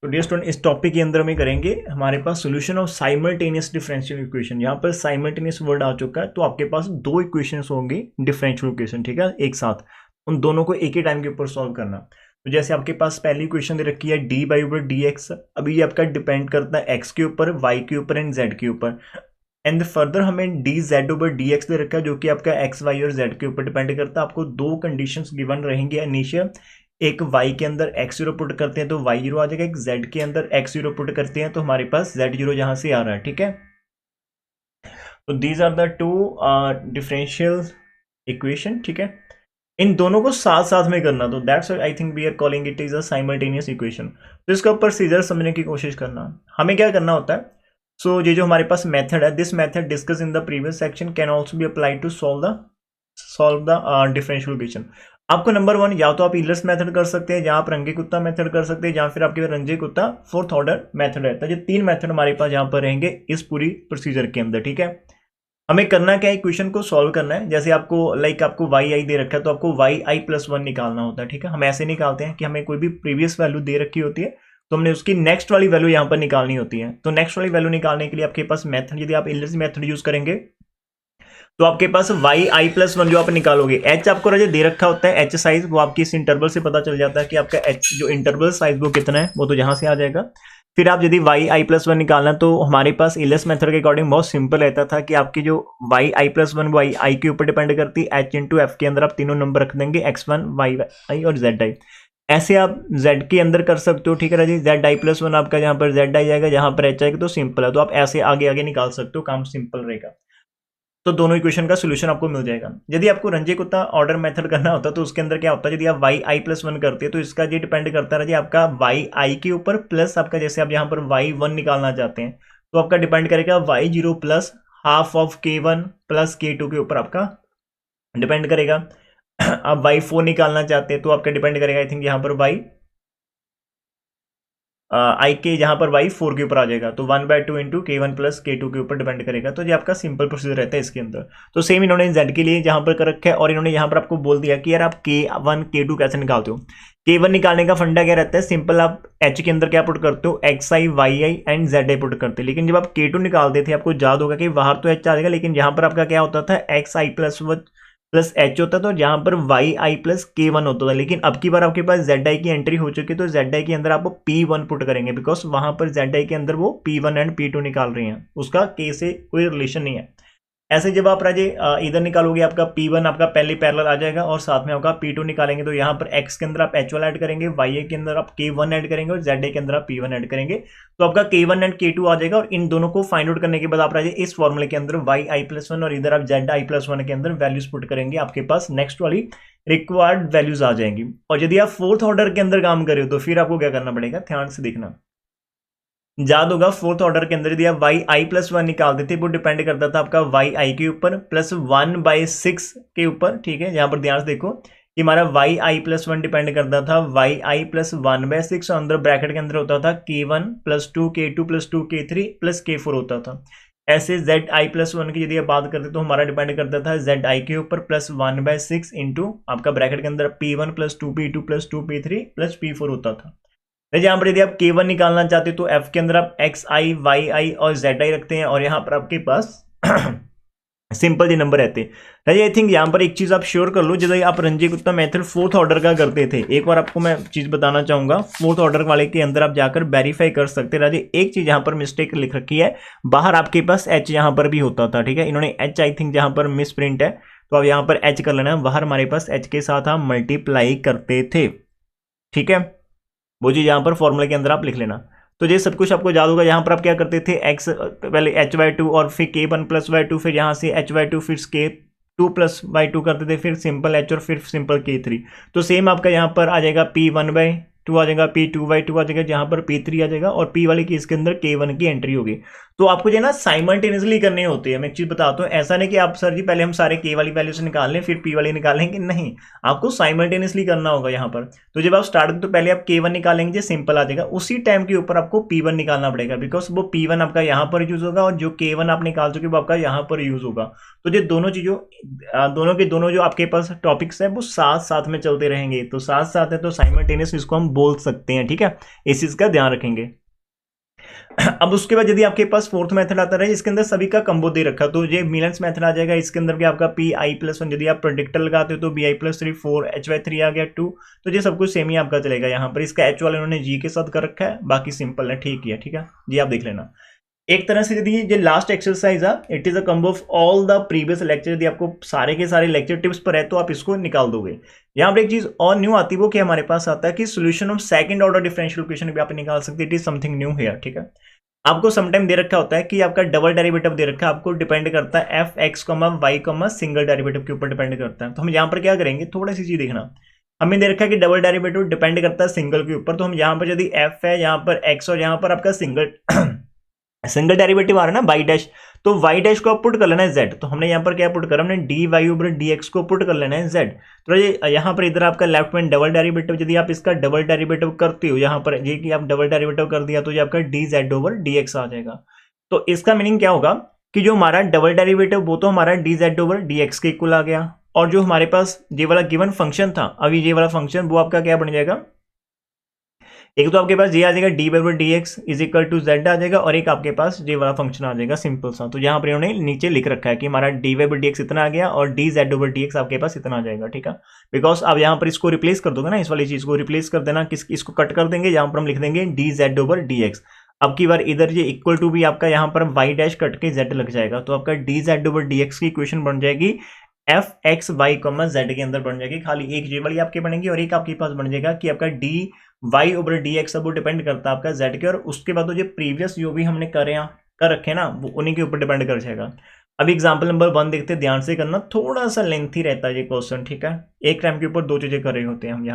तो dear student, इस topic के अंदर में करेंगे हमारे पास solution of simultaneous differential equation. यहाँ पर साइमल्टेनियस वर्ड आ चुका है, तो आपके पास दो इक्वेशंस होंगे डिफरेंशियल इक्वेशन, ठीक है, एक साथ उन दोनों को एक ही टाइम के ऊपर सॉल्व करना। तो जैसे आपके पास पहली इक्वेशन दे रखी है D by over d x. अभी ये आपका डिपेंड करता है एक्स के ऊपर, वाई के ऊपर एंड जेड के ऊपर। एंड फर्दर हमें d z over d x दे रखा है, जो कि आपका एक्स वाई और जेड के ऊपर डिपेंड करता है। आपको दो कंडीशंस गिवन रहेंगे इनिशियल, एक y के अंदर x0 पुट करते हैं तो y0 आ जाएगा, एक z के अंदर x0 पुट करते हैं तो हमारे पास z0 जहां से आ रहा है, ठीक है। तो these are the two differential equation, ठीक है। इन दोनों को साथ साथ में करना, तो that's I think we are calling it is a simultaneous equation. तो इसका प्रोसीजर समझने की कोशिश करना। हमें क्या करना होता है, सो ये जो हमारे पास मेथड है, this method discuss in the previous section can also be applied to solve the differential equation. आपको नंबर वन, या तो आप ईलर्स मेथड कर सकते हैं, जहां आप रंगे कुत्ता मेथड कर सकते हैं, या फिर आपके रंगे कुत्ता फोर्थ ऑर्डर मेथड रहता है। ये तीन मेथड हमारे पास यहाँ पर रहेंगे इस पूरी प्रोसीजर के अंदर, ठीक है। हमें करना क्या है, इक्वेशन को सॉल्व करना है। जैसे आपको आपको वाई आई दे रखा है, तो आपको वाई आई प्लस वन निकालना होता है, ठीक है। हम ऐसे निकालते हैं कि हमें कोई भी प्रीवियस वैल्यू दे रखी होती है, तो हमने उसकी नेक्स्ट वाली वैल्यू यहाँ पर निकालनी होती है। तो नेक्स्ट वाली वैल्यू निकालने के लिए आपके पास मेथड, यदि आप ईलर्स मेथड यूज करेंगे तो आपके पास वाई आई प्लस वन जो आप निकालोगे, एच आपको राजे दे रखा होता है, एच साइज वो आपकी इस इंटरवल से पता चल जाता है कि आपका एच जो इंटरवल साइज वो कितना है, वो तो जहां से आ जाएगा। फिर आप यदि वाई आई प्लस वन निकालना, तो हमारे पास इलस मेथड के अकॉर्डिंग बहुत सिंपल रहता था कि आपकी जो Y i plus one Y आई के ऊपर डिपेंड करती है, एच इंटू एफ के अंदर आप तीनों नंबर रख देंगे, एक्स वन वाई आई और जेड आई। ऐसे आप जेड के अंदर कर सकते हो, ठीक है राजी। जेड आई प्लस वन आपका जहां पर जेड आई जाएगा, जहां पर एच आएगा, तो सिंपल है। तो आप ऐसे आगे आगे निकाल सकते हो, काम सिंपल रहेगा। तो दोनों इक्वेशन का सोल्यूशन आपको मिल जाएगा। यदि आपको रंजे कुत्ता ऑर्डर मेथड करना होता तो उसके अंदर क्या होता है, यदि आप वाई आई प्लस वन करते हैं तो इसका ये डिपेंड करता है जी आपका वाई आई के ऊपर प्लस आपका, जैसे आप यहाँ पर वाई वन निकालना चाहते हैं तो आपका डिपेंड करेगा y zero plus half of k one plus k two के ऊपर आपका डिपेंड करेगा। आप वाई फोर निकालना चाहते हैं तो आपका डिपेंड करेगा आई थिंक यहाँ पर वाई आई के, जहां पर वाई फोर के ऊपर आ जाएगा, तो वन बाय टू इंटू के वन प्लस के टू के ऊपर डिपेंड करेगा। तो ये आपका सिंपल प्रोसीजर रहता है इसके अंदर। तो सेम इन्होंने जेड के लिए जहां पर कर रखा है, और इन्होंने यहां पर आपको बोल दिया कि यार आप के वन के टू कैसे निकालते हो। के वन निकालने का फंडा क्या रहता है, सिंपल आप एच के अंदर क्या पुट करते हो, x i y i and z i put करते हैं। लेकिन जब आप के टू निकालते थे, आपको याद होगा कि बाहर तो एच आ जाएगा, लेकिन यहाँ पर आपका क्या होता था, एक्स आई प्लस एच होता था, और यहाँ पर वाई आई प्लस के वन होता था। लेकिन अब की बार आपके पास जेड आई की एंट्री हो चुकी है, तो जेड आई के अंदर आप पी वन पुट करेंगे, बिकॉज वहां पर जेड आई के अंदर वो p one and p two निकाल रहे हैं, उसका के से कोई रिलेशन नहीं है। ऐसे जब आप राजे इधर निकालोगे, आपका P1 आपका पहले पैरेलल आ जाएगा और साथ में आपका P2 निकालेंगे, तो यहाँ पर X के अंदर आप H1 ऐड करेंगे, YA के अंदर आप K1 ऐड करेंगे और ZA के अंदर आप P1 ऐड करेंगे, तो आपका K1 एंड K2 आ जाएगा। और इन दोनों को फाइंड आउट करने के बाद आप राजे इस फॉर्मूले के अंदर YI प्लस वन और इधर आप ZI प्लस वन के अंदर वैल्यूज पुट करेंगे, आपके पास नेक्स्ट वाली रिक्वायर्ड वैल्यूज आ जाएंगी। और यदि आप फोर्थ ऑर्डर के अंदर काम करें तो फिर आपको क्या करना पड़ेगा, ध्यान से देखना। याद होगा फोर्थ ऑर्डर के अंदर यदि आप वाई आई प्लस वन निकालते थे, वो डिपेंड करता था आपका वाई आई के ऊपर प्लस वन बाई सिक्स के ऊपर, ठीक है। यहाँ पर ध्यान से देखो कि हमारा y i plus one depend करता था y i plus one by six, अंदर ब्रैकेट के अंदर होता था k one plus two k two plus two k three plus k four होता था। ऐसे जेड आई प्लस वन की यदि आप बात करते तो हमारा डिपेंड करता था जेड आई के ऊपर plus one by six into आपका ब्रैकेट के अंदर P one plus to P to plus to P three plus P four होता था। यहाँ पर यदि आप K1 निकालना चाहते हो तो F के अंदर आप एक्स आई वाई आई और जेड आई रखते हैं, और यहाँ पर आपके पास सिंपल ये नंबर रहते हैं। आई थिंक यहाँ पर एक चीज आप श्योर कर लो, जैसे आप Ranji Gupta method fourth order का करते थे, एक बार आपको मैं चीज बताना चाहूंगा, फोर्थ ऑर्डर वाले के अंदर आप जाकर वेरीफाई कर सकते हैं। राजे एक चीज यहाँ पर मिस्टेक लिख रखी है, बाहर आपके पास H यहाँ पर भी होता था, ठीक है। इन्होंने H आई थिंक जहां पर मिस प्रिंट है, तो आप यहाँ पर H कर लेना, बाहर हमारे पास H के साथ हम मल्टीप्लाई करते थे, ठीक है। वो चीज यहाँ पर फॉर्मूले के अंदर आप लिख लेना। तो ये सब कुछ आपको याद होगा। यहाँ पर आप क्या करते थे, एक्स पहले एच वाई टू और फिर के वन प्लस वाई टू, फिर यहाँ से एच वाई टू फिर के टू प्लस वाई टू करते थे, फिर सिंपल एच और फिर सिंपल के थ्री। तो सेम आपका यहाँ पर आ जाएगा पी वन बाई टू आ जाएगा, पी टू बाई टू आ जाएगा, जहाँ पर पी थ्री आ जाएगा, और पी वाले की इसके अंदर के वन की एंट्री होगी। तो आपको जो ना साइमल्टेनियसली करने होते हैं। मैं एक चीज बताता हूँ, ऐसा नहीं कि आप सर जी पहले हम सारे के वाली वैल्यू से निकाल लें फिर पी वाली निकालेंगे, नहीं, आपको साइमल्टेनियसली करना होगा यहाँ पर। तो जब आप स्टार्ट तो पहले आप के वन निकालेंगे, सिंपल आ जाएगा, उसी टाइम के ऊपर आपको पी वन निकालना पड़ेगा, बिकॉज वो पी वन आपका यहाँ पर यूज होगा और जो के वन आप निकाल चुके वो आपका यहाँ पर यूज होगा। तो ये दोनों चीजों दोनों के दोनों जो आपके पास टॉपिक्स है वो साथ साथ में चलते रहेंगे, तो साथ साथ है, तो साइमल्टेनियस इसको हम बोल सकते हैं, ठीक है, इस चीज का ध्यान रखेंगे। अब उसके बाद यदि आपके पास फोर्थ मेथड आता है इसके अंदर सभी का कंबो दे रखा, तो ये मिलन्स मेथड आ जाएगा। इसके अंदर भी आपका पी आई प्लस 1, यदि आप प्रोडिक्टर लगाते हो तो b i plus 3 4 h y 3 आ गया 2, तो ये सब कुछ सेम ही आपका चलेगा। यहाँ पर इसका एच वाला इन्होंने जी के साथ कर रखा है, बाकी सिंपल है, ठीक है, ठीक है जी, आप देख लेना। एक तरह से यदि ये लास्ट एक्सरसाइज है, it is a combo of all the previous lecture, यदि आपको सारे के सारे लेक्चर टिप्स पर है तो आप इसको निकाल दोगे। यहाँ पर एक चीज और न्यू आती है, वो क्या हमारे पास आता है कि solution of second order differential equation भी आप निकाल सकते हैं। It is something new here, ठीक है। आपको समटाइम दे रखा होता है कि आपका डबल डेरिवेटिव दे रखा है, आपको डिपेंड करता है f x y single derivative के ऊपर डिपेंड करता है। तो हम यहाँ पर क्या करेंगे, थोड़ी सी चीज देखना, हमें दे रखा है कि डबल डेरिवेटिव डिपेंड करता है सिंगल के ऊपर, तो हम यहाँ पर यदि एफ है, यहाँ पर एक्स और यहाँ पर आपका सिंगल डेरिवेटिव आ रहा है ना वाई डैश, तो वाई डैश को आप पुट कर लेना है जेड। तो हमने यहाँ पर क्या पुट करा, हमने d y over d x को पुट कर लेना है जेड। तो ये यहाँ पर इधर आपका लेफ्ट में डबल डेरिवेटिव, यदि आप इसका डबल डेरिवेटिव करते हो, यहाँ पर ये कि आप डबल डेरिवेटिव कर दिया तो ये आपका d z over d x आ जाएगा। तो इसका मीनिंग क्या होगा कि जो हमारा डबल डेरिवेटिव वो तो हमारा D z over d x के इक्वल आ गया, और जो हमारे पास ये वाला गिवन फंक्शन था, अभी ये वाला फंक्शन वो आपका क्या बन जाएगा, एक तो आपके पास ये आ जाएगा d by d x is equal to z आ जाएगा, और एक आपके पास ये वाला फंक्शन आ जाएगा सिंपल सा। तो यहाँ पर इन्होंने नीचे लिख रखा है कि हमारा डी बाई डी एक्स इतना आ गया और d z over d x आपके पास इतना आ जाएगा, ठीक है। बिकॉज आप यहाँ पर इसको रिप्लेस कर दोगे ना, इस वाली चीज को रिप्लेस कर देना, इसको कट कर देंगे, यहाँ पर हम लिख देंगे D z over d x. अब की बार इधर ये इक्वल टू भी आपका यहाँ पर वाई डैश कट के जेड लग जाएगा, तो आपका d z over d x की इक्वेशन बन जाएगी एफ एक्स वाई जेड के अंदर बन जाएगी। खाली एक जे वाली आपके बनेगी और एक आपके पास बन जाएगा कि आपका d y over d x, वो डिपेंड करता है आपका जेड के, और उसके बाद जो प्रीवियस जो भी हमने कर रखे ना वो उन्हीं के ऊपर डिपेंड कर जाएगा। अभी एग्जाम्पल नंबर 1 देखते हैं, ध्यान से करना, थोड़ा सा लेंथी रहता है ये क्वेश्चन, ठीक है। एक टाइम के ऊपर दो चीजें कर रहे होते हैं हम।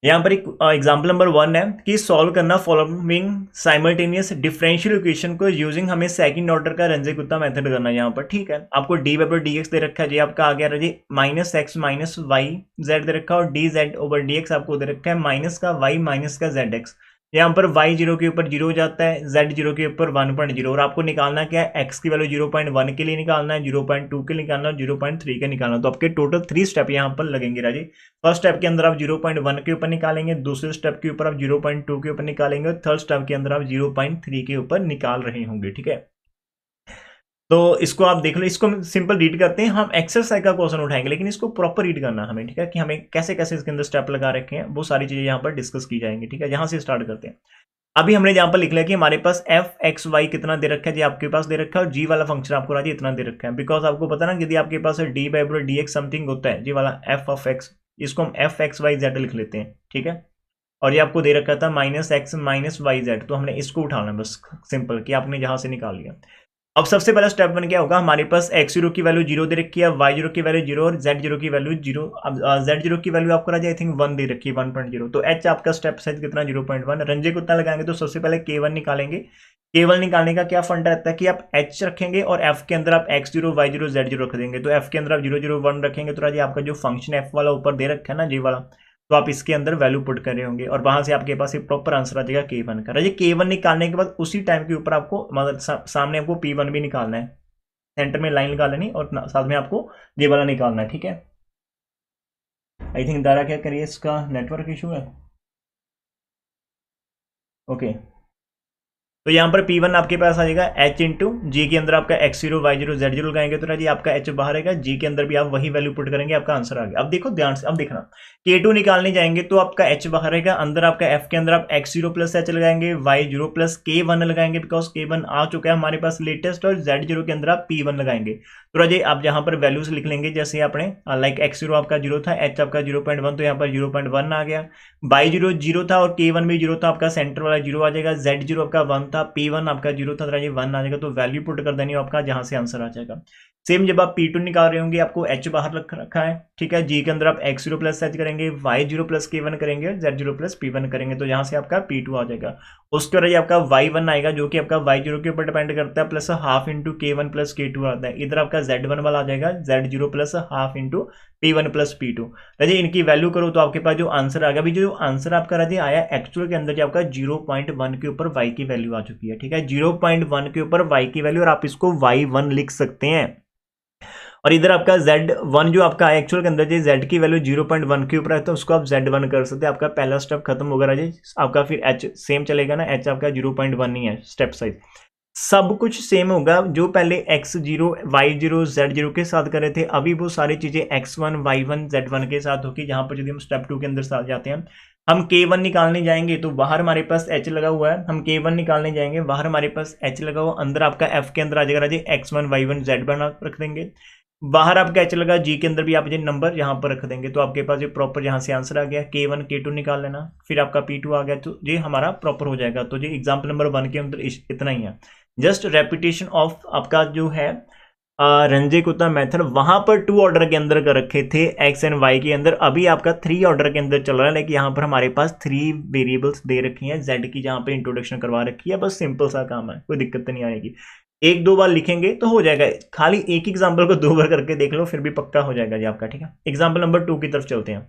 यहाँ पर एक एग्जाम्पल नंबर 1 है कि सॉल्व करना फॉलोइंग साइमल्टेनियस डिफरेंशियल इक्वेशन को यूजिंग, हमें सेकंड ऑर्डर का रंजे-कुत्ता मेथड करना है यहाँ पर, ठीक है। आपको डी बाई डी एक्स दे रखा है, जी आपका आ गया g minus x minus y z दे रखा है, और d z over d x आपको दे रखा है माइनस का वाई माइनस का जेड एक्स। यहाँ पर y 0 के ऊपर 0 हो जाता है, z 0 के ऊपर 1.0, और आपको निकालना क्या है, x की वैल्यू 0.1 के लिए निकालना है, 0.2 के लिए निकालना है, 0.3 के निकालना है। तो आपके टोटल 3 स्टेप यहाँ पर लगेंगे राजी। फर्स्ट स्टेप के अंदर आप 0.1 के ऊपर निकालेंगे, दूसरे स्टेप के ऊपर आप 0.2 के ऊपर निकालेंगे, और थर्ड स्टेप के अंदर आप 0.3 के ऊपर निकाल रहे होंगे, ठीक है। तो इसको आप देख लो, इसको सिंपल रीड करते हैं, हम एक्सरसाइज का क्वेश्चन उठाएंगे, लेकिन इसको प्रॉपर रीड करना हमें, ठीक है, कि हमें कैसे कैसे इसके अंदर स्टेप लगा रखे हैं, वो सारी चीजें यहाँ पर डिस्कस की जाएंगी, ठीक है। यहाँ से स्टार्ट करते हैं। अभी हमने यहाँ पर लिख लिया कि हमारे पास एफ एक्स वाई कितना दे रखा है, जी आपके पास दे रखा है, और जी वाला फंक्शन आपको राजी इतना दे रखा है। बिकॉज आपको पता ना, यदि आपके पास d by d x something होता है, जी वाला एफ ऑफ एक्स, इसको हम एफ एक्स वाई जेड लिख लेते हैं, ठीक है। और ये आपको दे रखा था minus x minus y z, तो हमने इसको उठाना बस सिंपल, कि आपने जहां से निकाल लिया। अब सबसे पहला स्टेप बन क्या होगा, हमारे पास एक्स जीरो की वैल्यू 0 दे रखी है, वाई जीरो की वैल्यू 0 और जेड जीरो की वैल्यू 0। अब जेड जीरो की वैल्यू आपको आई थिंक 1 दे रखी है 1.0, तो एच आपका स्टेप साइज कितना 0.1। रंजे को कितना लगाएंगे, तो सबसे पहले K1 निकालेंगे। K1 निकालने का क्या फंडा रहता है कि आप H रखेंगे और F के अंदर आप x0 y0 z0 रख देंगे। तो F के अंदर आप 0 0 1 रखेंगे, तो राजी आपका जो फंक्शन F वाला ऊपर दे रखा है ना, जी वाला, तो आप इसके अंदर वैल्यू पुट कर रहे होंगे, और वहां से आपके पास एक प्रॉपर आंसर आ जाएगा K1 का। राजी K1 निकालने के बाद उसी टाइम के ऊपर आपको मतलब सामने आपको P1 भी निकालना है, सेंटर में लाइन निकाल लेनी, और साथ में आपको ये वाला निकालना है, ठीक है। आई थिंक दारा क्या करिए, इसका नेटवर्क इशू है, ओके। तो यहाँ पर P1 आपके पास आ जाएगा H इंटू जी के अंदर आपका x0 y0 z0 लगाएंगे, तो राजी आपका H बाहर आएगा, जी के अंदर भी आप वही वैल्यू पुट करेंगे, आपका आंसर आ गया। अब देखो ध्यान से, अब देखना K2 निकालने जाएंगे तो आपका H बाहर आएगा, अंदर आपका F के अंदर आप x0 प्लस H लगाएंगे, y0 प्लस K1 लगाएंगे, बिकॉज K1 आ चुका है हमारे पास लेटेस्ट, और z0 के अंदर आप P1 लगाएंगे। तो राजी आप यहाँ पर वैल्यूज लिख लेंगे, जैसे आपने लाइक x0 आपका 0 था, H आपका 0.1, तो यहाँ पर 0.1 आ गया, y0 0 था और K1 भी 0 था, आपका सेंटर वाला 0 आ जाएगा, z0 आपका 1 था, P1 आपका 0 था, तो राजी 1 आ जाएगा, तो वैल्यू पुट कर देनी है आपका, जहां से आंसर आ जाएगा। सेम जब आप P2 निकाल रहे होंगे, आपको H बाहर रखा है, ठीक है, जी के अंदर आप x0 प्लस H करेंगे, y0 प्लस K1 करेंगे, z0 प्लस P1 करेंगे, तो यहाँ से आपका P2 आ जाएगा। उसके बाद आपका y1 आएगा, जो कि आपका y0 के ऊपर डिपेंड करता है, plus half into K1 plus K2 आता है। इधर आपका z1 वाला आ जाएगा, z0 plus half into P1 plus P2। राजी इनकी वैल्यू करो तो आपके पास जो आंसर आ गया, अभी जो आंसर आपका राजी आया एक्चुअल के अंदर, जो आपका 0.1 के ऊपर y की वैल्यू आ चुकी है, ठीक है, 0.1 के ऊपर y की वैल्यू, और आप इसको y1 लिख सकते हैं। और इधर आपका Z1 जो आपका एक्चुअल के अंदर जी Z की वैल्यू 0.1 के ऊपर है तो उसको आप Z1 कर सकते हैं। आपका पहला स्टेप खत्म होगा राजे। आपका फिर H सेम चलेगा ना, H आपका 0.1 ही है स्टेप साइज, सब कुछ सेम होगा। जो पहले x0 y0 z0 के साथ कर रहे थे, अभी वो सारी चीजें x1 y1 z1 के साथ होगी। जहां पर यदि हम स्टेप 2 के अंदर जाते हैं, हम k1 निकालने जाएंगे तो बाहर हमारे पास h लगा हुआ है, हम k1 निकालने जाएंगे बाहर हमारे पास h लगा हुआ, अंदर आपका f के अंदर आ जाएगा राजे x1 y1 z1 आप रख देंगे, बाहर आपका h लगा, g के अंदर भी आप ये नंबर यहाँ पर रख देंगे, तो आपके पास ये प्रॉपर यहाँ से आंसर आ गया। k1 k2 निकाल लेना, फिर आपका p2 आ गया, तो ये हमारा प्रॉपर हो जाएगा। तो ये एग्जाम्पल नंबर 1 के अंदर इतना ही है, जस्ट रेपिटेशन ऑफ आपका जो है रंजे कुत्ता मेथड। वहां पर 2 ऑर्डर के अंदर कर रखे थे x एंड y के अंदर, अभी आपका 3 ऑर्डर के अंदर चल रहा है, लेकिन यहाँ पर हमारे पास 3 वेरिएबल्स दे रखी हैं z की, जहां पे इंट्रोडक्शन करवा रखी है। बस सिंपल सा काम है, कोई दिक्कत नहीं आएगी। 1-2 बार लिखेंगे तो हो जाएगा, खाली एक एग्जाम्पल को 2 बार करके देख लो फिर भी पक्का हो जाएगा जी आपका, ठीक है। एग्जाम्पल नंबर 2 की तरफ चलते हैं।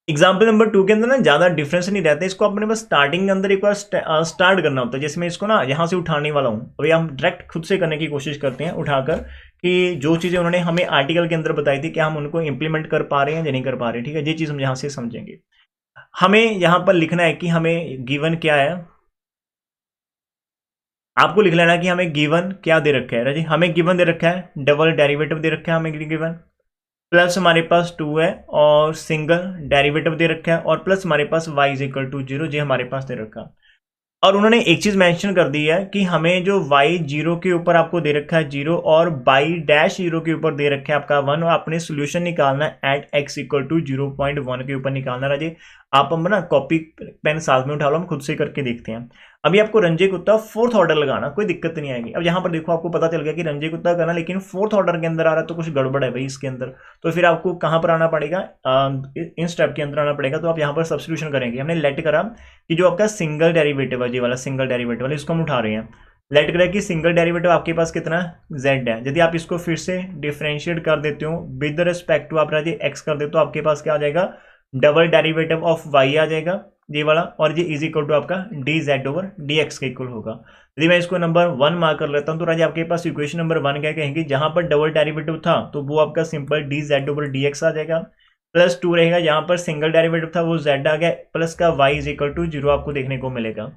एग्जाम्पल नंबर 2 के अंदर ना ज्यादा डिफरेंस नहीं रहता है, इसको अपने बस स्टार्टिंग के अंदर एक बार स्टार्ट करना होता है। जैसे मैं इसको ना यहाँ से उठाने वाला हूँ, अभी हम डायरेक्ट खुद से करने की कोशिश करते हैं उठाकर, कि जो चीजें उन्होंने हमें आर्टिकल के अंदर बताई थी क्या हम उनको इंप्लीमेंट कर पा रहे हैं या नहीं कर पा रहे, ठीक है। ये चीज हम यहाँ से समझेंगे। हमें यहाँ पर लिखना है कि हमें गिवन क्या है, आपको लिख लेना कि हमें गिवन क्या दे रखा है राजी। हमें गिवन दे रखा है डबल डेरिवेटिव दे रखा है हमें गिवन, प्लस हमारे पास 2 है और सिंगल डेरिवेटिव दे रखा है, और प्लस हमारे पास y इज इक्वल टू 0 जो हमारे पास दे रखा है। और उन्होंने एक चीज मेंशन कर दी है कि हमें जो y 0 के ऊपर आपको दे रखा है 0 और y डैश 0 के ऊपर दे रखा है आपका 1, और आपने सोल्यूशन निकालना है एट x इक्वल टू 0.1 के ऊपर निकालना है राजे। आप हम ना कॉपी पेन साथ में उठा लो, हम खुद से करके देखते हैं। अभी आपको रंजे कुत्ता 4th ऑर्डर लगाना, कोई दिक्कत नहीं आएगी। अब यहाँ पर देखो आपको पता चल गया कि रंजे कुत्ता करना, लेकिन 4th ऑर्डर के अंदर आ रहा है तो कुछ गड़बड़ है भाई इसके अंदर। तो फिर आपको कहाँ पर आना पड़ेगा, इन स्टेप के अंदर आना पड़ेगा। तो आप यहाँ पर सब्स्टिट्यूशन करेंगे। हमने लेट करा कि जो आपका सिंगल डेरिवेटिव है, ये वाला सिंगल डेरिवेटिव वाला, इसको हम उठा रहे हैं। लेट करा कि सिंगल डेरिवेटिव आपके पास कितना z है। यदि आप इसको फिर से डिफरेंशिएट कर देते हो विद रिस्पेक्ट टू आप राजे x कर देते हो, आपके पास क्या आ जाएगा, डबल डेरिवेटिव ऑफ y आ जाएगा ये वाला, और ये इज इक्वल टू आपका dz ओवर dx के इक्वल होगा। यदि मैं इसको नंबर 1 मार्क कर लेता हूं तो राजा आपके पास इक्वेशन नंबर 1 क्या कहेंगे, जहां पर डबल डेरिवेटिव था तो वो आपका सिंपल dz ओवर dx आ जाएगा, प्लस 2 रहेगा, जहां पर सिंगल डेरिवेटिव था वो z आ गया, प्लस का y इज इक्वल टू 0 आपको देखने को मिलेगा।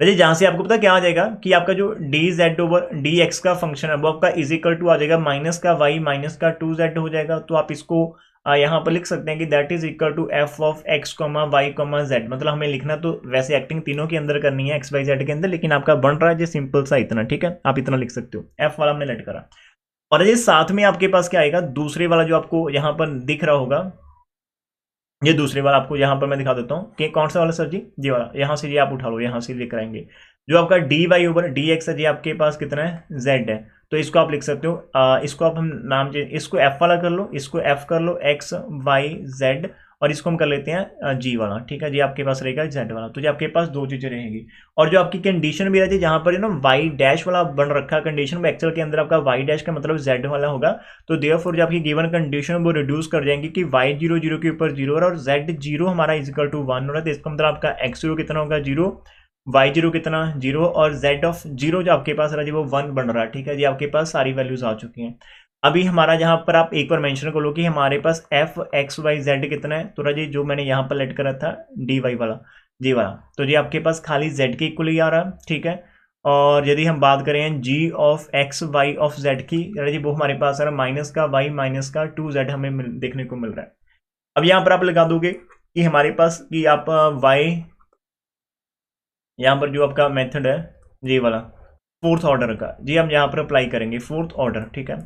जहां से आपको पता क्या आ जाएगा कि आपका जो dz ओवर dx का फंक्शन है वो आपका इज इक्वल टू आ जाएगा माइनस का y माइनस का 2z हो जाएगा। तो आप इसको यहाँ पर लिख सकते हैं कि that is equal to f of x, y, z। मतलब हमें लिखना तो वैसे एक्टिंग तीनों के अंदर करनी है x, y, z के अंदर, लेकिन आपका बन रहा है जो सिंपल सा इतना, ठीक है। आप इतना लिख सकते हो, एफ वाला हमने लेट करा। और ये साथ में आपके पास क्या आएगा, दूसरे वाला जो आपको यहाँ पर दिख रहा होगा, ये दूसरे वाला आपको यहाँ पर मैं दिखा देता हूँ कि कौन सा वाला सर जी, ये वाला, यहाँ से ये आप उठा लो, यहाँ से लेकर आएंगे। जो आपका dy ओवर dx है, ये आपके पास कितना है, z है। तो इसको आप लिख सकते हो, इसको आप हम नाम इसको f वाला कर लो, इसको f कर लो x y z, और इसको हम कर लेते हैं g वाला, ठीक है। जी आपके पास रहेगा z वाला। तो ये आपके पास 2 चीजें रहेंगी। और जो आपकी कंडीशन भी रहती है, जहां पर ना y डैश वाला बन रखा कंडीशन में, एक्चुअल के अंदर आपका y डैश का मतलब z वाला होगा। तो देयरफॉर जो आपकी गिवन कंडीशन वो रिड्यूस कर जाएंगे कि y 0 0 के ऊपर 0 और z 0 हमारा इज इक्वल टू 1 हो रहा है। तो इसका मतलब आपका x 0 कितना होगा 0, y 0 कितना 0, और z ऑफ 0 जो आपके पास रहा है वो 1 बन रहा है, ठीक है जी। आपके पास सारी वैल्यूज आ चुकी हैं। अभी हमारा जहां पर आप एक बार मेंशन कर लो कि हमारे पास f x y z कितना है, तो राजी जो मैंने यहाँ पर लेट करा था dy वाला जी वाला, तो जी आपके पास खाली z के इक्वल ही आ रहा है, ठीक है। और यदि हम बात करें g of x y of z की, राजी वो हमारे पास आ रहा है माइनस का y माइनस का 2z हमें देखने को मिल रहा है। अब यहाँ पर आप लगा दोगे कि हमारे पास कि आप y, यहाँ पर जो आपका मेथड है ये वाला 4th ऑर्डर का जी, हम यहाँ पर अप्लाई करेंगे 4th ऑर्डर, ठीक है।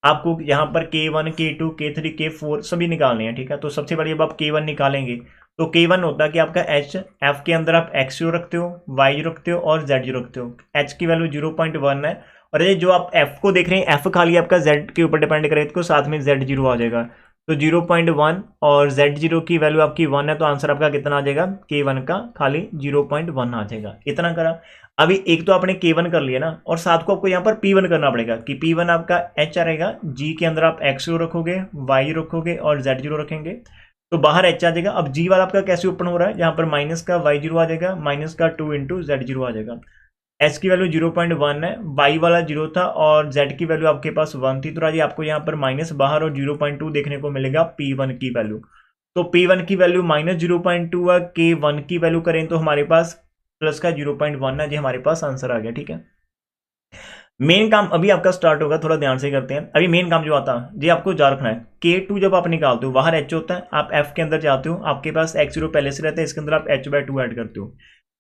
आपको यहाँ पर K1 K2 K3 K4 सभी निकालने हैं, ठीक है। तो सबसे पहले जब आप K1 निकालेंगे तो K1 होता है कि आपका H, F के अंदर आप x0 रखते हो, y0 रखते हो और z0 रखते हो। H की वैल्यू 0.1 है, और ये जो आप F को देख रहे हैं, F खाली आपका z के ऊपर डिपेंड करे तो साथ में z0 आ जाएगा। तो 0.1 और z0 की वैल्यू आपकी 1 है, तो आंसर आपका कितना आ जाएगा, K1 का खाली 0.1 आ जाएगा। इतना करा। अभी एक तो आपने K1 कर लिया ना, और साथ को आपको यहाँ पर P1 करना पड़ेगा कि P1 आपका H रहेगा, G के अंदर आप x0 रखोगे, y रखोगे और z0 रखेंगे, तो बाहर H आ जाएगा। अब G वाला आपका कैसे ओपन हो रहा है, यहाँ पर माइनस का y0 आ जाएगा, माइनस का 2 इंटू z0 आ जाएगा। एच की वैल्यू 0.1 है, वाई वाला 0 था और जेड की वैल्यू आपके पास 1 थी। तो राजी आपको यहाँ पर माइनस बाहर और 0.2 देखने को मिलेगा P1 की वैल्यू। तो P1 की वैल्यू -0.2 है, K1 की वैल्यू करें तो हमारे पास प्लस का 0.1 है, जी हमारे पास आंसर आ गया। ठीक है, मेन काम अभी आपका स्टार्ट होगा, थोड़ा ध्यान से करते हैं। अभी मेन काम जो आता है जी आपको याद रखना है, K2 जब आप निकालते हो बाहर H होता है, आप F के अंदर जाते हो, आपके पास X0 पहले से रहता है, इसके अंदर आप H/2 ऐड करते हो।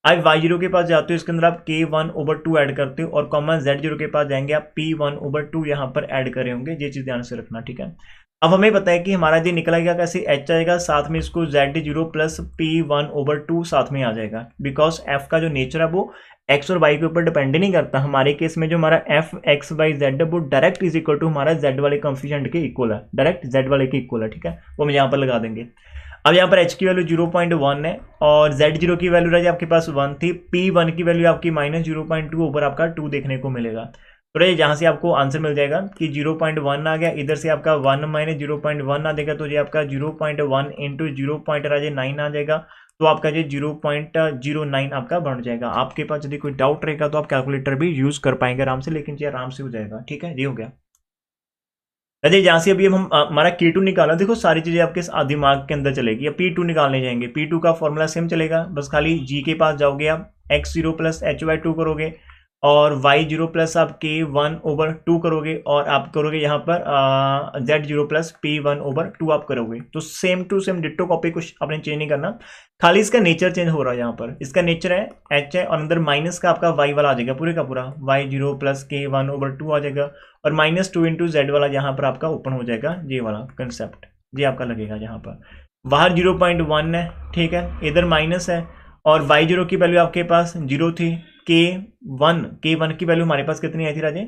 अब Y0 के पास जाते हो, इसके अंदर आप K1/2 ऐड करते हो, और कॉमा Z0 के पास जाएंगे आप P1/2 यहाँ पर ऐड करे होंगे। ये चीज ध्यान से रखना। ठीक है, अब हमें पता है कि हमारा जो निकलेगा कैसे, H आएगा, साथ में इसको Z0 प्लस P1/2 साथ में आ जाएगा, बिकॉज F का जो नेचर है वो एक्स और वाई के ऊपर डिपेंड नहीं करता। हमारे केस में जो हमारा एफ एक्स वाई जेड है वो डायरेक्ट इज इक्वल टू हमारा जेड वाले कॉन्फिडेंट के इक्वल है, डायरेक्ट जेड वाले के इक्वल है। ठीक है, वो हम यहाँ पर लगा देंगे। अब यहाँ पर एच की वैल्यू 0.1 है और Z0 की वैल्यू रही आपके पास 1 थी, P1 की वैल्यू आपकी -0.2 ऊपर आपका 2 देखने को मिलेगा। तो रही जहाँ से आपको आंसर मिल जाएगा कि 0.1 आ गया, इधर से आपका 1 - 0.1 आ देगा, तो ये आपका 0.1 इंटू 0.9 आ जाएगा। तो आपका ये 0.09 आपका बन जाएगा। आपके पास यदि कोई डाउट रहेगा तो आप कैलकुलेटर भी यूज कर पाएंगे आराम से, लेकिन ये आराम से हो जाएगा। ठीक है, ये हो गया। अजय जहाँ से अभी हम हमारा K2 निकाला, देखो सारी चीजें आपके दिमाग के अंदर चलेगी। अब P2 निकालने जाएंगे, P2 का फॉर्मूला सेम चलेगा, बस खाली G के पास जाओगे आप, x0 प्लस h/2 करोगे और y0 प्लस आप K1/2 करोगे, और आप करोगे यहाँ पर z0 प्लस P1/2 आप करोगे। तो same to same ditto copy, कुछ आपने चेंज नहीं करना, खाली इसका नेचर चेंज हो रहा है। यहाँ पर इसका नेचर है h है, और अंदर माइनस का आपका y वाला आ जाएगा पूरे का पूरा, y0 प्लस K1/2 आ जाएगा, और -2 इंटू जेड वाला यहाँ पर आपका ओपन हो जाएगा, ये वाला कंसेप्ट ये आपका लगेगा। यहाँ पर बाहर 0.1 है, ठीक है, इधर माइनस है, और y0 की वैल्यू आपके पास 0 थी, K1 की वैल्यू हमारे पास कितनी आई थी राजे?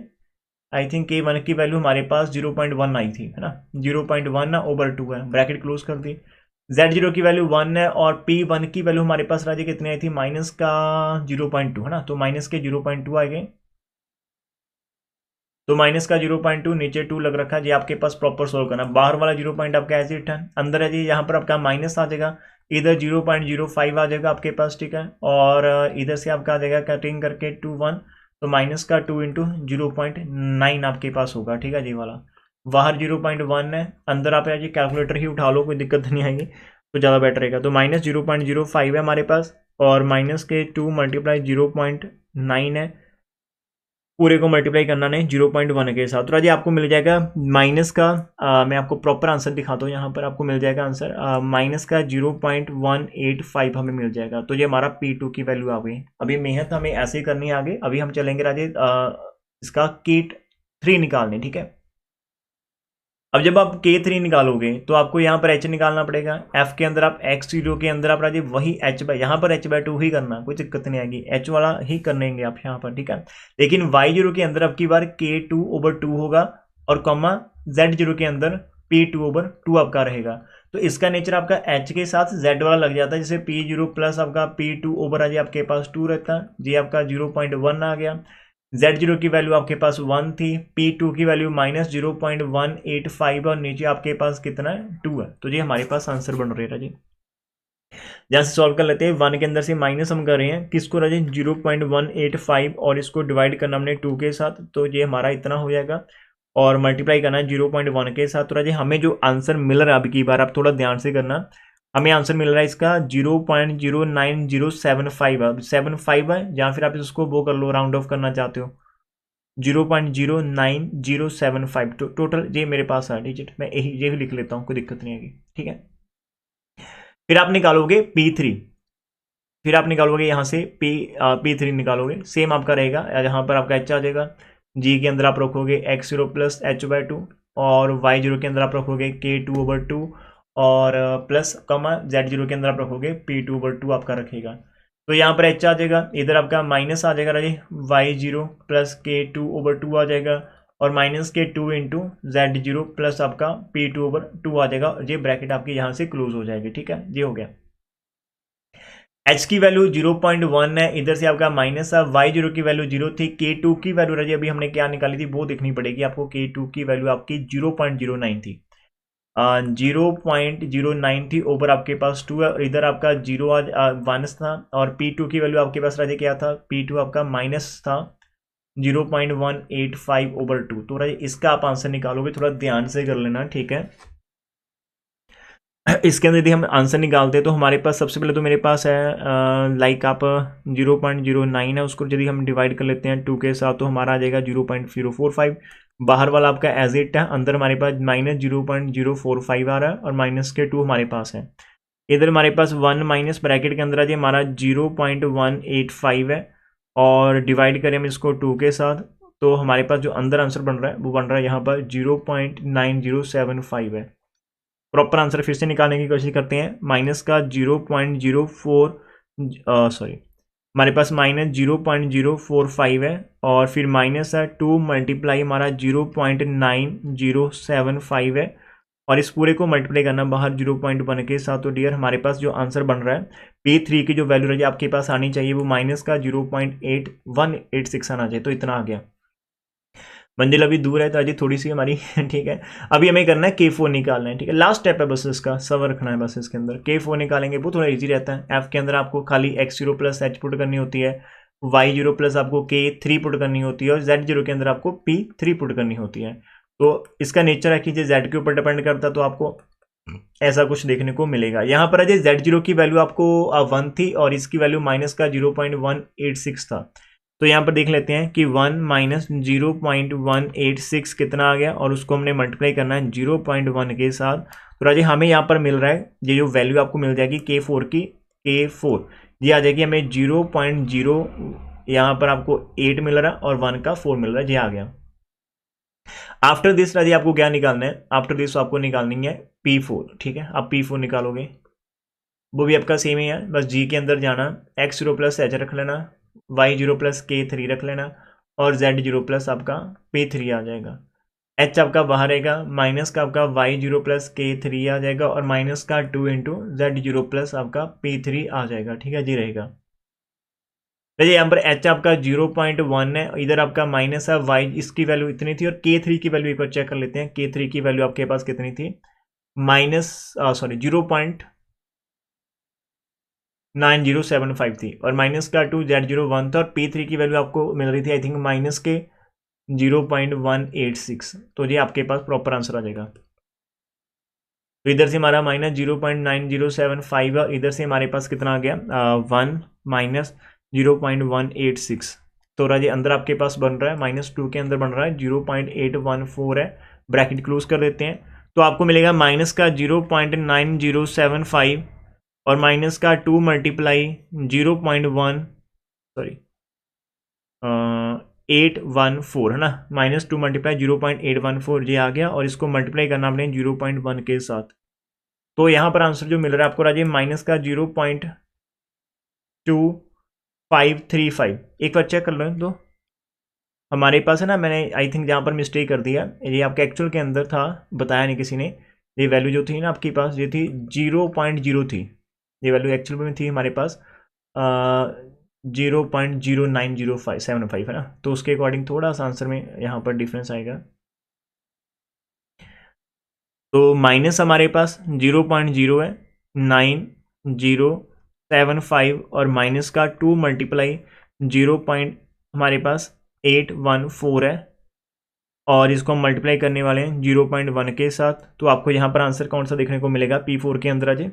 आई थिंक K1 की वैल्यू हमारे पास 0.1 आई थी, है ना, 0.1/2 है, ब्रैकेट क्लोज कर दी। Z0 की वैल्यू 1 है, और P1 की वैल्यू हमारे पास राजे कितनी आई थी, माइनस का 0.2, है ना, तो माइनस के 0.2 आ गए, तो माइनस का 0.2, नीचे 2 लग रखा है जी, आपके पास प्रॉपर सोल्व करना। बाहर वाला 0 पॉइंट आपका एज इट है, अंदर है जी, यहाँ पर आपका माइनस आ जाएगा, इधर 0.05 आ जाएगा आपके पास। ठीक है, और इधर से आपका आ जाएगा कटिंग करके 2 1, तो माइनस का 2 इंटू 0.9 आपके पास होगा। ठीक है जी वाला, बाहर 0.1 है, अंदर आप जी कैलकुलेटर ही उठा लो, कोई दिक्कत नहीं आएगी, तो ज़्यादा बेटर रहेगा। तो -0.05 है हमारे पास, और माइनस के 2 मल्टीप्लाई 0.9 है, पूरे को मल्टीप्लाई करना नहीं 0.1 के साथ। तो राजी आपको मिल जाएगा माइनस का मैं आपको प्रॉपर आंसर दिखाता हूँ, यहाँ पर आपको मिल जाएगा आंसर माइनस का 0.185 हमें मिल जाएगा। तो ये हमारा P2 की वैल्यू आ गई। अभी मेहनत हमें ऐसे ही करनी है आगे, अभी हम चलेंगे राजे इसका K3 निकालने। ठीक है, अब जब आप K3 निकालोगे तो आपको यहाँ पर H निकालना पड़ेगा, F के अंदर आप x0 के अंदर आप राजे वही यहाँ पर h/2 ही करना, कोई दिक्कत नहीं आएगी, H वाला ही करेंगे आप यहाँ पर। ठीक है, लेकिन y0 के अंदर अब की बार K2/2 होगा, और कॉमा Z0 के अंदर P2/2 आपका रहेगा। तो इसका नेचर आपका H के साथ Z वाला लग जाता है, जैसे P0 प्लस आपका P2/, आपके पास 2 रहता है जी, आपका 0.1 आ गया। Z0 की वैल्यू आपके पास 1 थी, P2 की वैल्यू -0.185, और नीचे आपके पास कितना है 2 है। तो ये हमारे पास आंसर बन रहा है जी। जहाँ से सॉल्व कर लेते हैं, 1 के अंदर से माइनस हम कर रहे हैं किसको राजे 0.185, और इसको डिवाइड करना हमने 2 के साथ, तो ये हमारा इतना हो जाएगा, और मल्टीप्लाई करना है 0.1 के साथ। तो राजे हमें जो आंसर मिल रहा है अब की बार, आप थोड़ा ध्यान से करना, हमें आंसर मिल रहा है इसका 0.09075 है, 75 है, या फिर आप इसको वो कर लो, राउंड ऑफ करना चाहते हो 0.09075, तो टोटल ये मेरे पास है डिजिट, मैं ये भी लिख लेता हूँ, कोई दिक्कत नहीं आएगी। ठीक है, फिर आप निकालोगे P3, फिर आप निकालोगे यहाँ से P3 निकालोगे, सेम आपका रहेगा, यहाँ पर आपका H आ जाएगा, G के अंदर आप रखोगे x0 प्लस h/2, और y0 के अंदर आप रखोगे K2/2, और प्लस कमा Z0 के अंदर आप रखोगे P2/2 आपका रखेगा। तो यहाँ पर H आ जाएगा, इधर आपका माइनस आ जाएगा राजे, y0 प्लस K2/2 आ जाएगा, और माइनस के 2 इंटू Z0 प्लस आपका P2/2 आ जाएगा, ये ब्रैकेट आपकी यहाँ से क्लोज हो जाएगी। ठीक है, ये हो गया। H की वैल्यू 0.1 है, इधर से आपका माइनस है, y0 की वैल्यू 0 थी, K2 की वैल्यू रही अभी हमने क्या निकाली थी वो देखनी पड़ेगी आपको, K2 की वैल्यू आपकी 0.09 थी। 0.09 थी, ऊपर आपके पास 2 है और इधर आपका 0 आज 1 था और P2 की वैल्यू आपके पास राजे क्या था, P2 आपका माइनस था 0.185/2। तो राजे इसका आप आंसर निकालोगे, थोड़ा ध्यान से कर लेना, ठीक है। इसके अंदर यदि हम आंसर निकालते हैं तो हमारे पास सबसे पहले तो मेरे पास है लाइक आप 0.09 है, उसको यदि हम डिवाइड कर लेते हैं 2 के साथ तो हमारा आ जाएगा 0.045। बाहर वाला आपका एज इट है, अंदर हमारे पास -0.045 आ रहा है और माइनस के 2 हमारे पास है। इधर हमारे पास 1 माइनस ब्रैकेट के अंदर आ जाए हमारा 0.185 है और डिवाइड करें हम इसको 2 के साथ तो हमारे पास जो अंदर आंसर बन रहा है वो बन रहा है यहाँ पर 0.9075 है। प्रॉपर आंसर फिर से निकालने की कोशिश करते हैं। माइनस का 0.04 सॉरी, हमारे पास -0.045 है और फिर माइनस है 2 मल्टीप्लाई हमारा 0.9075 है और इस पूरे को मल्टीप्लाई करना बाहर 0.1 के साथ। तो डियर हमारे पास जो आंसर बन रहा है P3 की जो वैल्यू रही आपके पास आनी चाहिए वो माइनस का 0.8186 आना चाहिए। तो इतना आ गया। मंजिल अभी दूर है तो अजय थोड़ी सी हमारी ठीक है। अभी हमें करना है K4 निकालना है, ठीक है। लास्ट स्टेप है बस, इसका सबर रखना है बस। इसके अंदर K4 निकालेंगे वो थोड़ा इजी रहता है। F के अंदर आपको खाली x0 प्लस h पुट करनी होती है, y0 प्लस आपको K3 पुट करनी होती है और z0 के अंदर आपको P3 पुट करनी होती है। तो इसका नेचर है कि जो z के ऊपर डिपेंड करता है तो आपको ऐसा कुछ देखने को मिलेगा। यहाँ पर अजय z0 की वैल्यू आपको 1 थी और इसकी वैल्यू माइनस का 0.186 था। तो यहाँ पर देख लेते हैं कि 1 माइनस 0.186 कितना आ गया और उसको हमने मल्टीप्लाई करना है 0.1 के साथ। तो राजे हमें यहाँ पर मिल रहा है ये जो वैल्यू आपको मिल जाएगी K4 की, K4 ये आ जाएगी हमें 0.0, यहाँ पर आपको 8 मिल रहा है और 1 का 4 मिल रहा है, ये आ गया। आफ्टर दिस राजे आपको क्या निकालना है, आफ्टर दिस आपको निकालनी है P4, ठीक है। आप P4 निकालोगे वो भी आपका सेम ही है, बस G के अंदर जाना, x0 प्लस एच रख लेना, y0 प्लस K3 रख लेना और z0 प्लस आपका P3 आ जाएगा। h आपका बाहर रहेगा, माइनस का आपका y0 प्लस K3 आ जाएगा और माइनस का 2 इंटू z0 प्लस आपका P3 आ जाएगा, ठीक है जी रहेगा। देखिए यहाँ पर h आपका 0.1 है, इधर आपका माइनस है, y इसकी वैल्यू इतनी थी और K3 की वैल्यू एक बार चेक कर लेते हैं। K3 की वैल्यू आपके पास कितनी थी, माइनस सॉरी 0.9075 थी और माइनस का 2 z01 था और P3 की वैल्यू आपको मिल रही थी आई थिंक माइनस के 0.186। तो ये आपके पास प्रॉपर आंसर आ जाएगा। तो इधर से हमारा माइनस 0.9075 है, इधर से हमारे पास कितना आ गया 1 माइनस 0.186। तो राजे अंदर आपके पास बन रहा है -2 के अंदर बन रहा है 0.814 है, ब्रैकेट क्लोज कर देते हैं। तो आपको मिलेगा माइनस का 0.9075 और माइनस का 2 मल्टीप्लाई 0.1 सॉरी 814 है ना, -2 मल्टीप्लाई 0.814 ये आ गया और इसको मल्टीप्लाई करना आपने 0.1 के साथ। तो यहाँ पर आंसर जो मिल रहा है आपको राजे माइनस का 0.2535। एक बार चेक कर लो तो हमारे पास है ना, मैंने आई थिंक जहाँ पर मिस्टेक कर दिया, ये आपके एक्चुअल के अंदर था, बताया नहीं किसी ने। ये वैल्यू जो थी ना आपके पास ये थी 0.0 थी, ये वैल्यू एक्चुअल में थी हमारे पास 0.09075 है ना। तो उसके अकॉर्डिंग थोड़ा सा आंसर में यहाँ पर डिफरेंस आएगा। तो माइनस हमारे पास 0.0 है 9075 और माइनस का 2 मल्टीप्लाई 0. हमारे पास 814 है और इसको हम मल्टीप्लाई करने वाले हैं 0.1 के साथ। तो आपको यहाँ पर आंसर कौन सा देखने को मिलेगा P4 के अंदर अजय,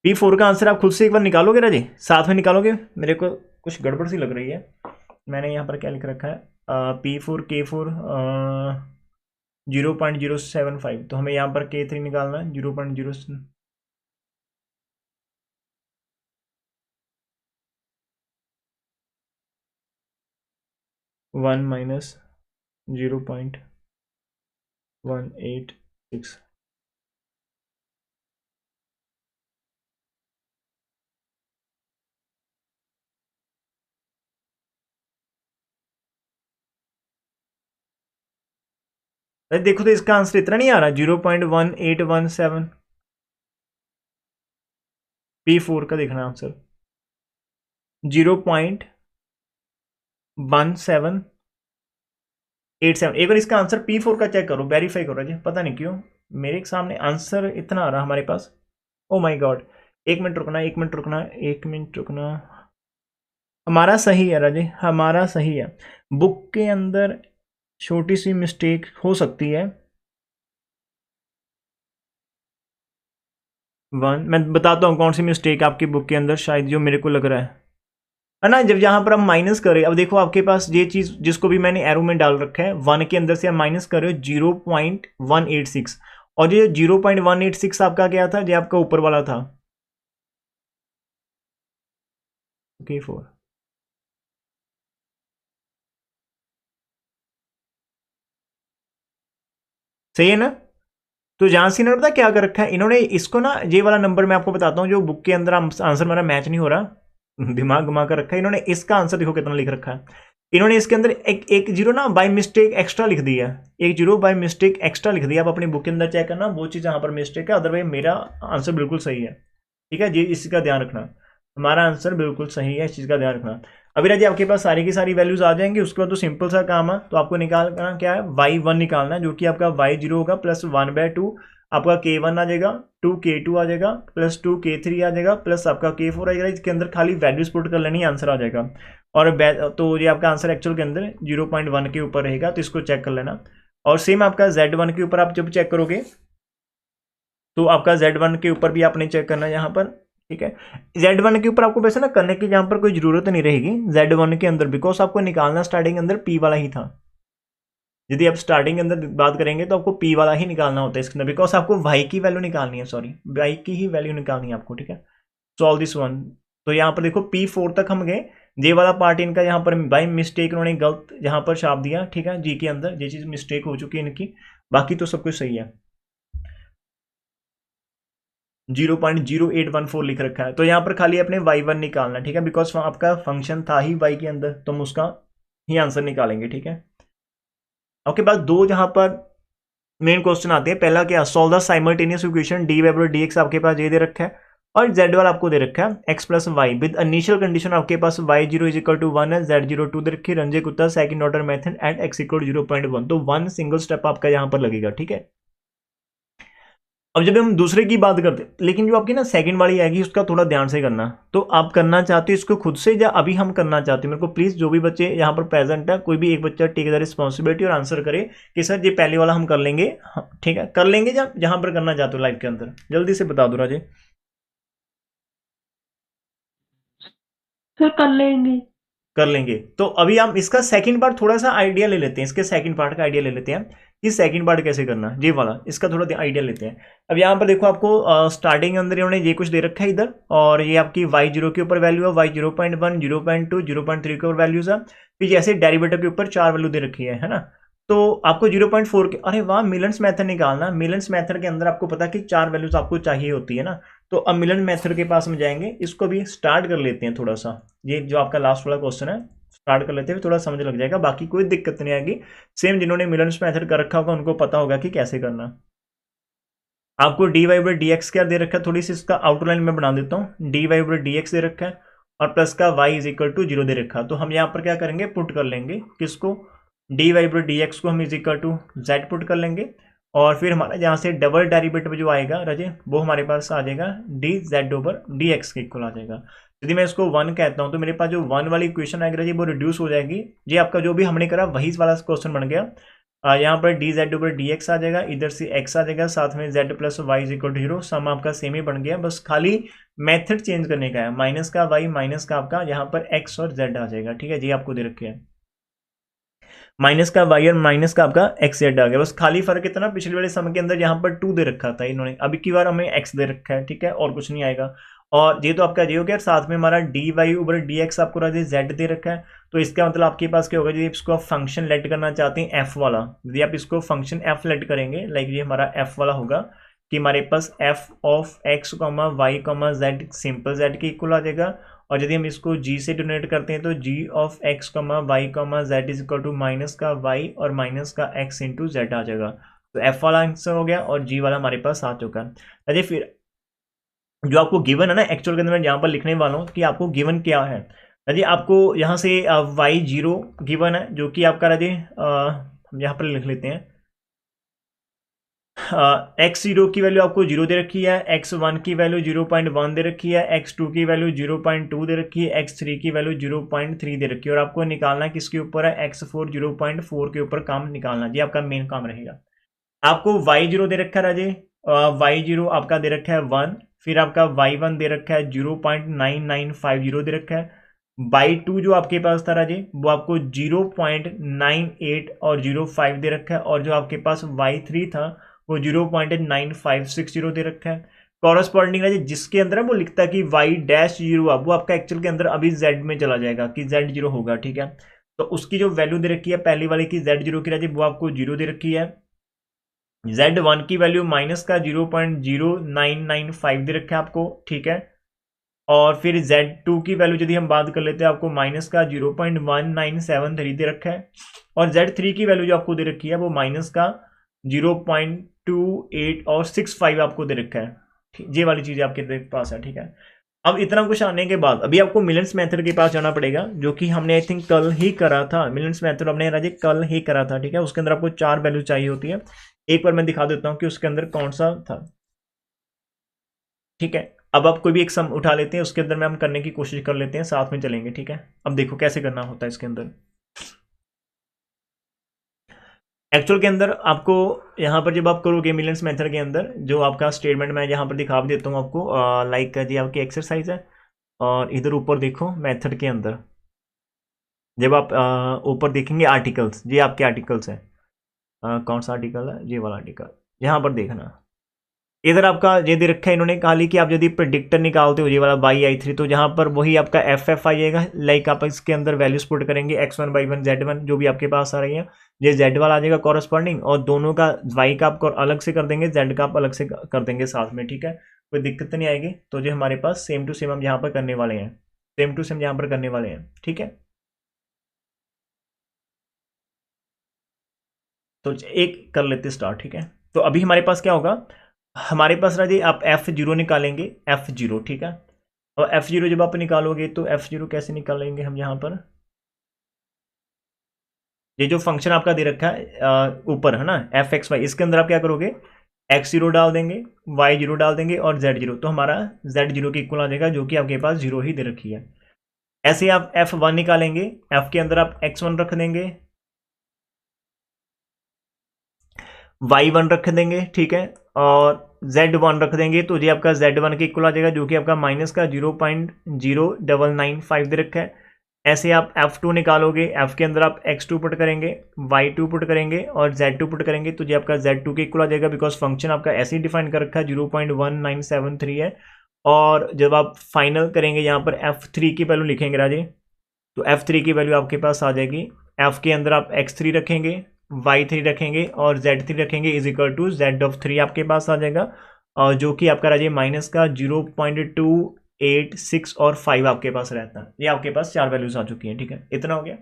P4 का आंसर आप खुद से एक बार निकालोगे राजे, साथ में निकालोगे, मेरे को कुछ गड़बड़ सी लग रही है। मैंने यहाँ पर क्या लिख रखा है P4 K4 0.075, तो हमें यहाँ पर K3 निकालना है 0.0 1 माइनस 0.186। अरे देखो तो इसका आंसर इतना नहीं आ रहा 0.1817। P4 का देखना आंसर 0.17 87। एक बार इसका आंसर P4 का चेक करो, वेरीफाई करो जी, पता नहीं क्यों मेरे सामने आंसर इतना आ रहा हमारे पास। ओ माय गॉड, एक मिनट रुकना, एक मिनट रुकना, एक मिनट रुकना। हमारा सही है राजे, हमारा सही है। बुक के अंदर छोटी सी मिस्टेक हो सकती है। वन, मैं बताता हूँ कौन सी मिस्टेक आपकी बुक के अंदर शायद जो मेरे को लग रहा है ना। जब यहाँ पर हम माइनस करें, अब देखो आपके पास ये चीज जिसको भी मैंने एरो में डाल रखा है, वन के अंदर से आप माइनस कर रहे हो 0.186, और ये 0.186 आपका क्या था, जो आपका ऊपर वाला था K4। सही है ना। तो जहां से इन्होंने पता क्या कर रखा है, इन्होंने इसको ना, ये वाला नंबर मैं आपको बताता हूँ जो बुक के अंदर आंसर मेरा मैच नहीं हो रहा, दिमाग घुमा कर रखा है इन्होंने। इसका आंसर देखो कितना लिख रखा है इन्होंने, इसके अंदर एक जीरो ना बाय मिस्टेक एक्स्ट्रा लिख दिया, एक जीरो बाय मिस्टेक एक्स्ट्रा लिख दिया। आप अपनी बुक के अंदर चेक करना वो चीज़ यहाँ पर मिस्टेक है, अदरवाइज मेरा आंसर बिल्कुल सही है। ठीक है जी, इसका ध्यान रखना, हमारा आंसर बिल्कुल सही है, इस चीज़ का ध्यान रखना। अभी राजी आपके पास सारी की सारी वैल्यूज आ जाएंगी, उसके बाद तो सिंपल सा काम है। तो आपको निकालना क्या है, y1 निकालना है, जो कि आपका y0 होगा प्लस 1/2, आपका k1 आ जाएगा, 2k2 आ जाएगा, प्लस 2k3 आ जाएगा, प्लस आपका k4 आ जाएगा। इसके अंदर खाली वैल्यूज पुट कर लेनी, आंसर आ जाएगा। और तो ये आपका आंसर एक्चुअल के अंदर 0.1 के ऊपर रहेगा, तो इसको चेक कर लेना। और सेम आपका z1 के ऊपर आप जब चेक करोगे तो आपका Z1 के ऊपर भी आपने चेक करना है यहाँ पर। ठीक है, Z1 के ऊपर आपको वैसे ना करने की यहाँ पर कोई जरूरत नहीं रहेगी Z1 के अंदर, बिकॉज आपको निकालना स्टार्टिंग अंदर P वाला ही था। यदि आप स्टार्टिंग के अंदर बात करेंगे तो आपको P वाला ही निकालना होता है इसके अंदर, बिकॉज आपको Y की वैल्यू निकालनी है, सॉरी Y की ही वैल्यू निकालनी है आपको। ठीक है, सॉल्व दिस वन। तो यहाँ पर देखो P4 तक हम गए, जे वाला पार्ट इनका यहाँ पर बाई मिस्टेक उन्होंने गलत यहाँ पर छाप दिया। ठीक है, जी के अंदर ये चीज़ मिस्टेक हो चुकी है इनकी, बाकी तो सब कुछ सही है। 0.0814 लिख रखा है, तो यहाँ पर खाली अपने y1 निकालना। ठीक है, बिकॉज आपका फंक्शन था ही y के अंदर, तो हम उसका ही आंसर निकालेंगे। ठीक है, आपके पास दो जहां पर मेन क्वेश्चन आते हैं। पहला क्या, solve the simultaneous equation dy by dx, आपके पास ये दे रखा है, और z वाला आपको दे रखा है x plus y with initial condition. आपके पास y0 इज इक्वल टू 1 है, z0 2 दे रखी है। Runge Kutta second order method at x equal 0.1, तो वन सिंगल स्टेप आपका यहाँ पर लगेगा। ठीक है, अब जब हम दूसरे की बात करते हैं, लेकिन जो आपकी ना सेकंड वाली आएगी उसका थोड़ा ध्यान से करना। तो आप करना चाहते हो इसको खुद से या अभी हम करना चाहते हैं, मेरे को प्लीज जो भी बच्चे यहाँ पर प्रेजेंट है, कोई भी एक बच्चा टेक द रिस्पॉन्सिबिलिटी और आंसर करे कि सर ये पहले वाला हम कर लेंगे। हाँ, ठीक है, कर लेंगे या जहां पर करना चाहते हो लाइफ के अंदर, जल्दी से बता दो राजे। सर कर लेंगे। कर लेंगे, तो अभी हम इसका सेकंड पार्ट थोड़ा सा आइडिया ले लेते हैं, इसके सेकंड पार्ट का आइडिया ले लेते हैं कि सेकंड पार्ट कैसे करना है, ये वाला इसका थोड़ा आइडिया लेते हैं। अब यहाँ पर देखो आपको स्टार्टिंग अंदर इन्होंने ये कुछ दे रखा है इधर, और ये आपकी y0 के ऊपर वैल्यू है, y0.1, 0.2, 0.3 के ऊपर वैल्यूज है। फिर जैसे डेरिवेटिव के ऊपर 4 वैल्यू दे रखी है ना। तो आपको 0.4 के, अरे वाह, मिलन्स मेथड निकालना। मिलन्स मेथड के अंदर आपको पता है कि 4 वैल्यूज आपको चाहिए होती है ना। तो अब मिलन मेथड के पास में जाएंगे, इसको भी स्टार्ट कर लेते हैं थोड़ा सा। ये जो आपका लास्ट वाला क्वेश्चन है स्टार्ट कर लेते हैं, थोड़ा समझ लग जाएगा, बाकी कोई दिक्कत नहीं आएगी। सेम जिन्होंने मिलन्स मेथड कर रखा होगा उनको पता होगा कि कैसे करना। आपको d y by d x क्या दे रखा है, थोड़ी सी इसका आउटलाइन में बना देता हूँ। D y by d x दे रखा है और प्लस का वाई इज इक्वल टू 0 दे रखा है। तो हम यहाँ पर क्या करेंगे, पुट कर लेंगे किसको, d y by d x को हम is equal to z put कर लेंगे। और फिर हमारा यहाँ से डबल डेरिवेटिव जो आएगा राजे, वो हमारे पास आ जाएगा D z over d x के इक्वल आ जाएगा। यदि मैं इसको 1 कहता हूँ तो मेरे पास जो 1 वाली इक्वेशन आएगी राजे वो रिड्यूस हो जाएगी। ये आपका जो भी हमने करा वही वाला क्वेश्चन बन गया। यहाँ पर d z over d x आ जाएगा, इधर से एक्स आ जाएगा, साथ में z plus y is equal to 0। सम आपका सेम ही बन गया, बस खाली मेथड चेंज करने का है। माइनस का वाई माइनस का आपका यहाँ पर एक्स और जेड आ जाएगा। ठीक है जी, आपको दे रखे हैं माइनस का वाई और माइनस का आपका एक्स जेड आ गया। बस खाली फर्क इतना, पिछले वाले समय के अंदर यहाँ पर 2 दे रखा था इन्होंने, अभी की बार हमें एक्स दे रखा है। ठीक है, और कुछ नहीं आएगा। और ये तो आपका ये हो गया, साथ में हमारा d y over d x आपको राजे जेड दे रखा है। तो इसका मतलब आपके पास क्या होगा, यदि इसको आप फंक्शन लेट करना चाहते हैं एफ वाला, यदि आप इसको फंक्शन एफ लेट करेंगे, लाइक ये हमारा एफ वाला होगा कि हमारे पास f of x comma y comma z simple z के इक्वल आ जाएगा। और यदि हम इसको g से डोनेट करते हैं तो g of x comma y comma z is equal to minus का y और माइनस का x इंटू जेड आ जाएगा। तो f वाला आंसर हो गया और g वाला हमारे पास आ चुका है। अजय फिर जो आपको गिवन है ना, एक्चुअल के अंदर मैं यहाँ पर लिखने वाला हूँ कि आपको गिवन क्या है। अजय आपको यहाँ से y0 गिवन है, जो कि आपका राजे हम यहाँ पर लिख लेते हैं x0 की वैल्यू आपको 0 दे रखी है, x1 की वैल्यू 0.1 दे रखी है, x2 की वैल्यू 0.2 दे रखी है, x3 की वैल्यू 0.3 दे रखी है, और आपको निकालना किसके ऊपर है, x4 0.4 के ऊपर काम निकालना जी, आपका मेन काम रहेगा। आपको y0 दे रखा है राजे, y0 आपका दे रखा है 1, फिर आपका y1 दे रखा है 0.9950 दे रखा है, y2 जो आपके पास था राजे वो आपको 0.98 और 05 दे रखा है, और जो आपके पास y3 था वो 0.9560 दे रखा है। कॉरस्पॉन्डिंग राजे जिसके अंदर वो लिखता है कि y-0 वो आपका एक्चुअल के अंदर अभी z में चला जाएगा कि z0 होगा, ठीक है। तो उसकी जो वैल्यू दे रखी है पहली वाले की z0 की राजे वो आपको 0 दे रखी है, z1 की वैल्यू माइनस का 0.0995 दे रखा है आपको, ठीक है। और फिर z2 की वैल्यू यदि हम बात कर लेते हैं आपको माइनस का 0.1973 दे रखा है, और z3 की वैल्यू जो आपको दे रखी है वो माइनस का 0.28 और 65 आपको दे रखा है, ये वाली चीज़ आपके पास है, ठीक है। अब इतना कुछ आने के बाद अभी आपको मिलन्स मेथड के पास जाना पड़ेगा, जो कि हमने आई थिंक कल ही करा था। मिलन्स मेथड हमने राजे कल ही करा था, ठीक है। उसके अंदर आपको 4 वैल्यू चाहिए होती है, एक बार मैं दिखा देता हूं कि उसके अंदर कौन सा था, ठीक है। अब आप कोई भी एक सम उठा लेते हैं, उसके अंदर में हम करने की कोशिश कर लेते हैं, साथ में चलेंगे, ठीक है। अब देखो कैसे करना होता है इसके अंदर। एक्चुअल के अंदर आपको यहाँ पर जब आप करोगे मिलियंस मेथड के अंदर, जो आपका स्टेटमेंट मैं यहाँ पर दिखा भी देता हूँ आपको, लाइक जी आपकी एक्सरसाइज है, और इधर ऊपर देखो मेथड के अंदर जब आप ऊपर देखेंगे आर्टिकल्स, ये आपके आर्टिकल्स हैं, कौन सा आर्टिकल है, ये वाला आर्टिकल, यहाँ पर देखना। इधर आपका ये दे रखा है इन्होंने, कहा ली कि आप यदि प्रेडिक्टर निकालते हो ये वाला y3, तो जहाँ पर वही आपका एफ आ जाएगा, लाइक आप इसके अंदर वैल्यूज पुट करेंगे x1 y1 z1 जो भी आपके पास आ रही है, ये z वाला आ जाएगा कॉरस्पॉन्डिंग, और दोनों का y का आप अलग से कर देंगे, z का आप अलग से कर देंगे साथ में, ठीक है। कोई दिक्कत नहीं आएगी। तो जो हमारे पास सेम टू सेम हम यहाँ पर करने वाले हैं, सेम टू सेम यहाँ पर करने वाले हैं, ठीक है। तो एक कर लेते स्टार्ट, ठीक है। तो अभी हमारे पास क्या होगा, हमारे पास राजी आप f0 निकालेंगे, f0, ठीक है। और f0 जब आप निकालोगे तो f0 कैसे निकालेंगे हम, यहाँ पर ये जो फंक्शन आपका दे रखा है ऊपर है ना fxy, इसके अंदर आप क्या करोगे, x0 डाल देंगे, y0 डाल देंगे और z0, तो हमारा z0 के इक्वल आ जाएगा, जो कि आपके पास 0 ही दे रखी है। ऐसे ही आप f1 निकालेंगे, f के अंदर आप x1 रख देंगे, y1 रख देंगे, ठीक है, और z1 रख देंगे, तो ये आपका z1 के इक्वल आ जाएगा, जो कि आपका माइनस का 0.0995 दे रखा है। ऐसे आप f2 निकालोगे, f के अंदर आप x2 पुट करेंगे, y2 पुट करेंगे और z2 पुट करेंगे, तो ये आपका z2 के इक्वल आ जाएगा, बिकॉज फंक्शन आपका ऐसे ही डिफाइन कर रखा है 0.1973 है। और जब आप फाइनल करेंगे यहाँ पर f3 की वैल्यू लिखेंगे राजे, तो f3 की वैल्यू आपके पास आ जाएगी, f के अंदर आप x3 रखेंगे, y3 रखेंगे और z3 रखेंगे, इज इक्वल टू z3 आपके पास आ जाएगा, और जो कि आपका राजे माइनस का 0.286 और 5 आपके पास रहता है। ये आपके पास 4 वैल्यूज आ चुकी हैं, ठीक है, इतना हो गया।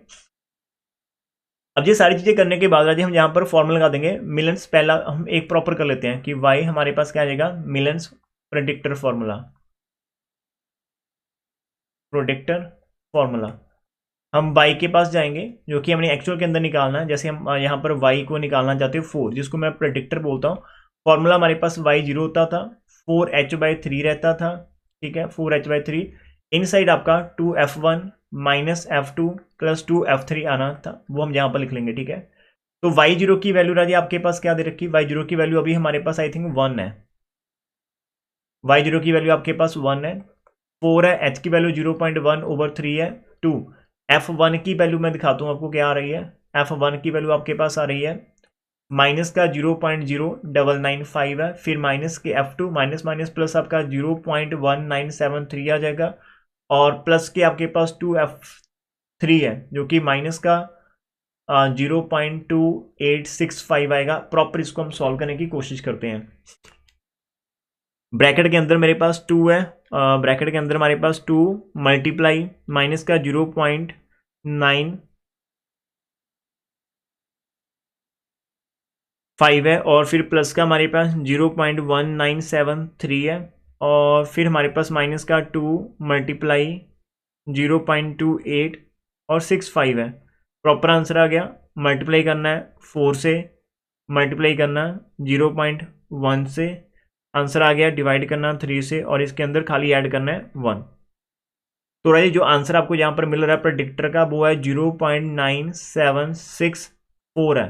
अब ये सारी चीजें करने के बाद राजे हम यहाँ पर फॉर्मूला लगा देंगे मिलन्स। पहला हम एक प्रॉपर कर लेते हैं कि y हमारे पास क्या आ जाएगा, मिलन्स प्रेडिक्टर फॉर्मूला, प्रोडिक्टर फॉर्मूला। हम y के पास जाएंगे, जो कि हमने एक्चुअल के अंदर निकालना है। जैसे हम यहाँ पर y को निकालना चाहते हो 4, जिसको मैं प्रेडिक्टर बोलता हूँ। फॉर्मूला हमारे पास y0 होता था, 4h/3 रहता था, ठीक है, 4h/3। इन साइड आपका 2f1 minus f2 plus 2f3 आना था, वो हम यहाँ पर लिख लेंगे, ठीक है। तो y0 की वैल्यू राजी आपके पास क्या दे रखी, y0 की वैल्यू अभी हमारे पास आई थिंक 1 है, y0 की वैल्यू आपके पास 1 है, 4 है, h की वैल्यू 0.1/3 है, 2 f1 की वैल्यू मैं दिखाता हूँ आपको क्या आ रही है। f1 की वैल्यू आपके पास आ रही है माइनस का 0.0995 है, फिर माइनस के f2 माइनस माइनस प्लस आपका 0.1973 आ जाएगा, और प्लस के आपके पास 2f3 है, जो कि माइनस का 0.2865 आएगा। प्रॉपर इसको हम सॉल्व करने की कोशिश करते हैं। ब्रैकेट के अंदर मेरे पास 2 है, ब्रैकेट के अंदर हमारे पास 2 मल्टीप्लाई माइनस का 0.95 है, और फिर प्लस का हमारे पास 0.1973 है, और फिर हमारे पास माइनस का 2 मल्टीप्लाई 0.28 और 65 है। प्रॉपर आंसर आ गया मल्टीप्लाई करना है 4 से, मल्टीप्लाई करना 0.1 से, आंसर आ गया, डिवाइड करना 3 से, और इसके अंदर खाली ऐड करना है 1। तो राइट जो आंसर आपको यहाँ पर मिल रहा है प्रेडिक्टर का वो है 0.9764 है।